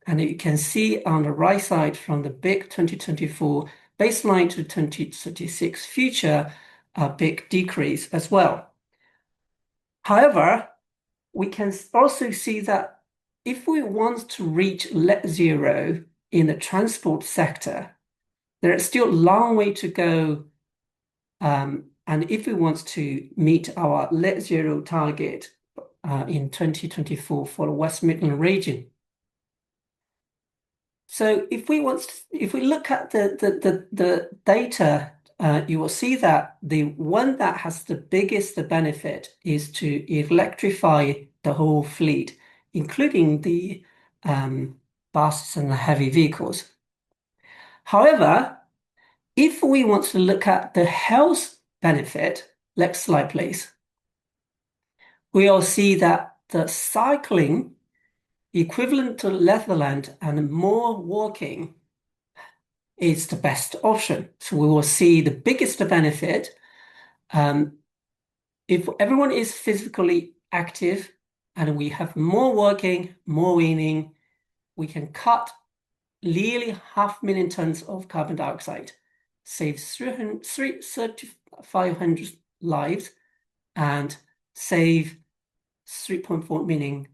And you can see on the right side from the big 2024 baseline to 2036 future, a big decrease as well. However, we can also see that if we want to reach net zero in the transport sector, there is still a long way to go. And if we want to meet our net zero target in 2024 for the West Midlands region. So if we look at the data, you will see that the one that has the biggest benefit is to electrify the whole fleet, including the buses and the heavy vehicles. However, if we want to look at the health benefit, next slide, please, we'll see that the cycling equivalent to Netherlands and more walking is the best option. So we will see the biggest benefit. If everyone is physically active and we have more walking, more weaning, we can cut nearly 500,000 tons of carbon dioxide, save 3,500 lives, and save 3.4 million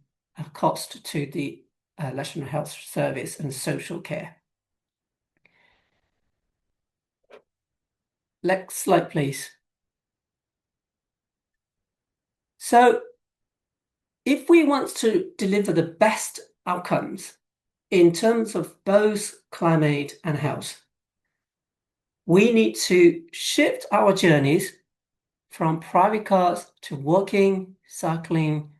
cost to the National Health Service and social care. Next slide, please. So if we want to deliver the best outcomes in terms of both climate and health, we need to shift our journeys from private cars to walking, cycling,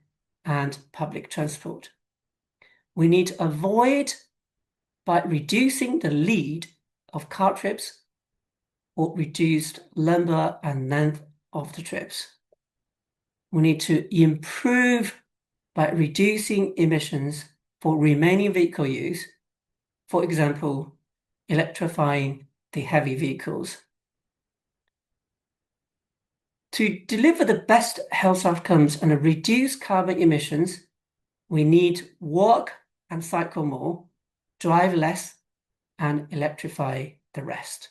and public transport. We need to avoid by reducing the lead of car trips or reduced number and length of the trips. We need to improve by reducing emissions for remaining vehicle use, for example, electrifying the heavy vehicles. To deliver the best health outcomes and reduce carbon emissions, we need to walk and cycle more, drive less, and electrify the rest.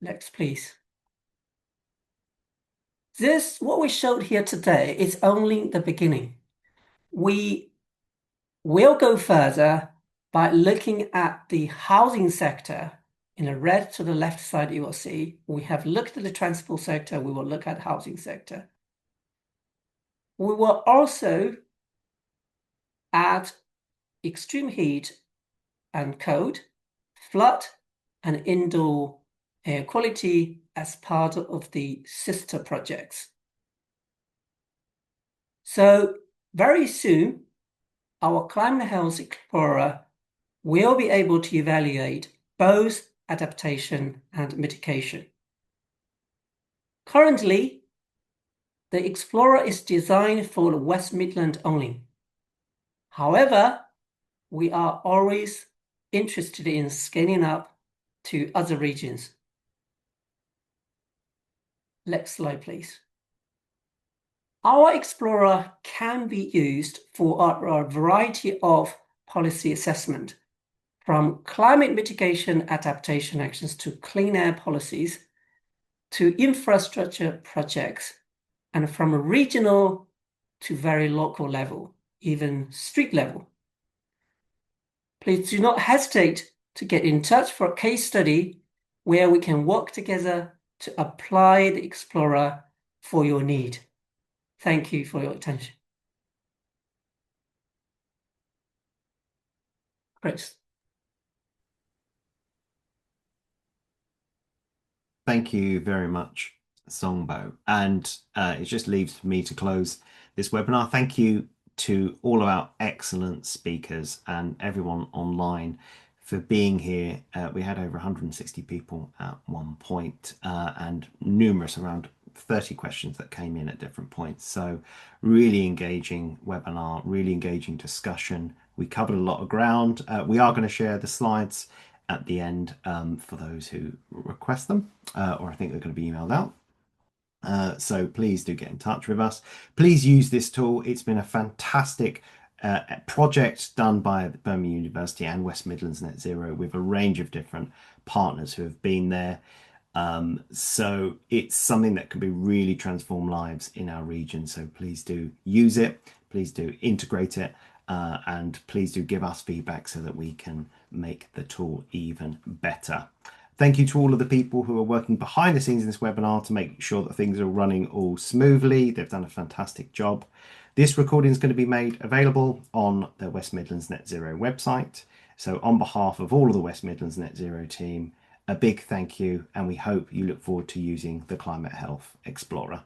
Next, please. What we showed here today is only the beginning. We will go further by looking at the housing sector. In the red to the left side, you will see we have looked at the transport sector, we will look at housing sector. We will also add extreme heat and cold, flood, and indoor air quality as part of the sister projects. So very soon, our Climate Health Explorer will be able to evaluate both adaptation and mitigation. Currently, the Explorer is designed for the West Midlands only. However, we are always interested in scaling up to other regions. Next slide, please. Our Explorer can be used for a variety of policy assessment, from climate mitigation adaptation actions to clean air policies, to infrastructure projects, and from a regional to very local level, even street level. Please do not hesitate to get in touch for a case study where we can work together to apply the Explorer for your need. Thank you for your attention. Chris.
Thank you very much, Songbo. And it just leaves me to close this webinar. Thank you to all of our excellent speakers and everyone online for being here. We had over 160 people at one point and numerous, around 30 questions that came in at different points. So really engaging webinar, really engaging discussion. We covered a lot of ground. We are going to share the slides at the end for those who request them, or I think they're going to be emailed out. So please do get in touch with us. Please use this tool. It's been a fantastic a project done by Birmingham University and West Midlands Net Zero with a range of different partners who have been there. So it's something that can be really transform lives in our region. So please do use it, please do integrate it, and please do give us feedback so that we can make the tool even better. Thank you to all of the people who are working behind the scenes in this webinar to make sure that things are running all smoothly. They've done a fantastic job. This recording is going to be made available on the West Midlands Net Zero website. So on behalf of all of the West Midlands Net Zero team, a big thank you, and we hope you look forward to using the Climate Health Explorer.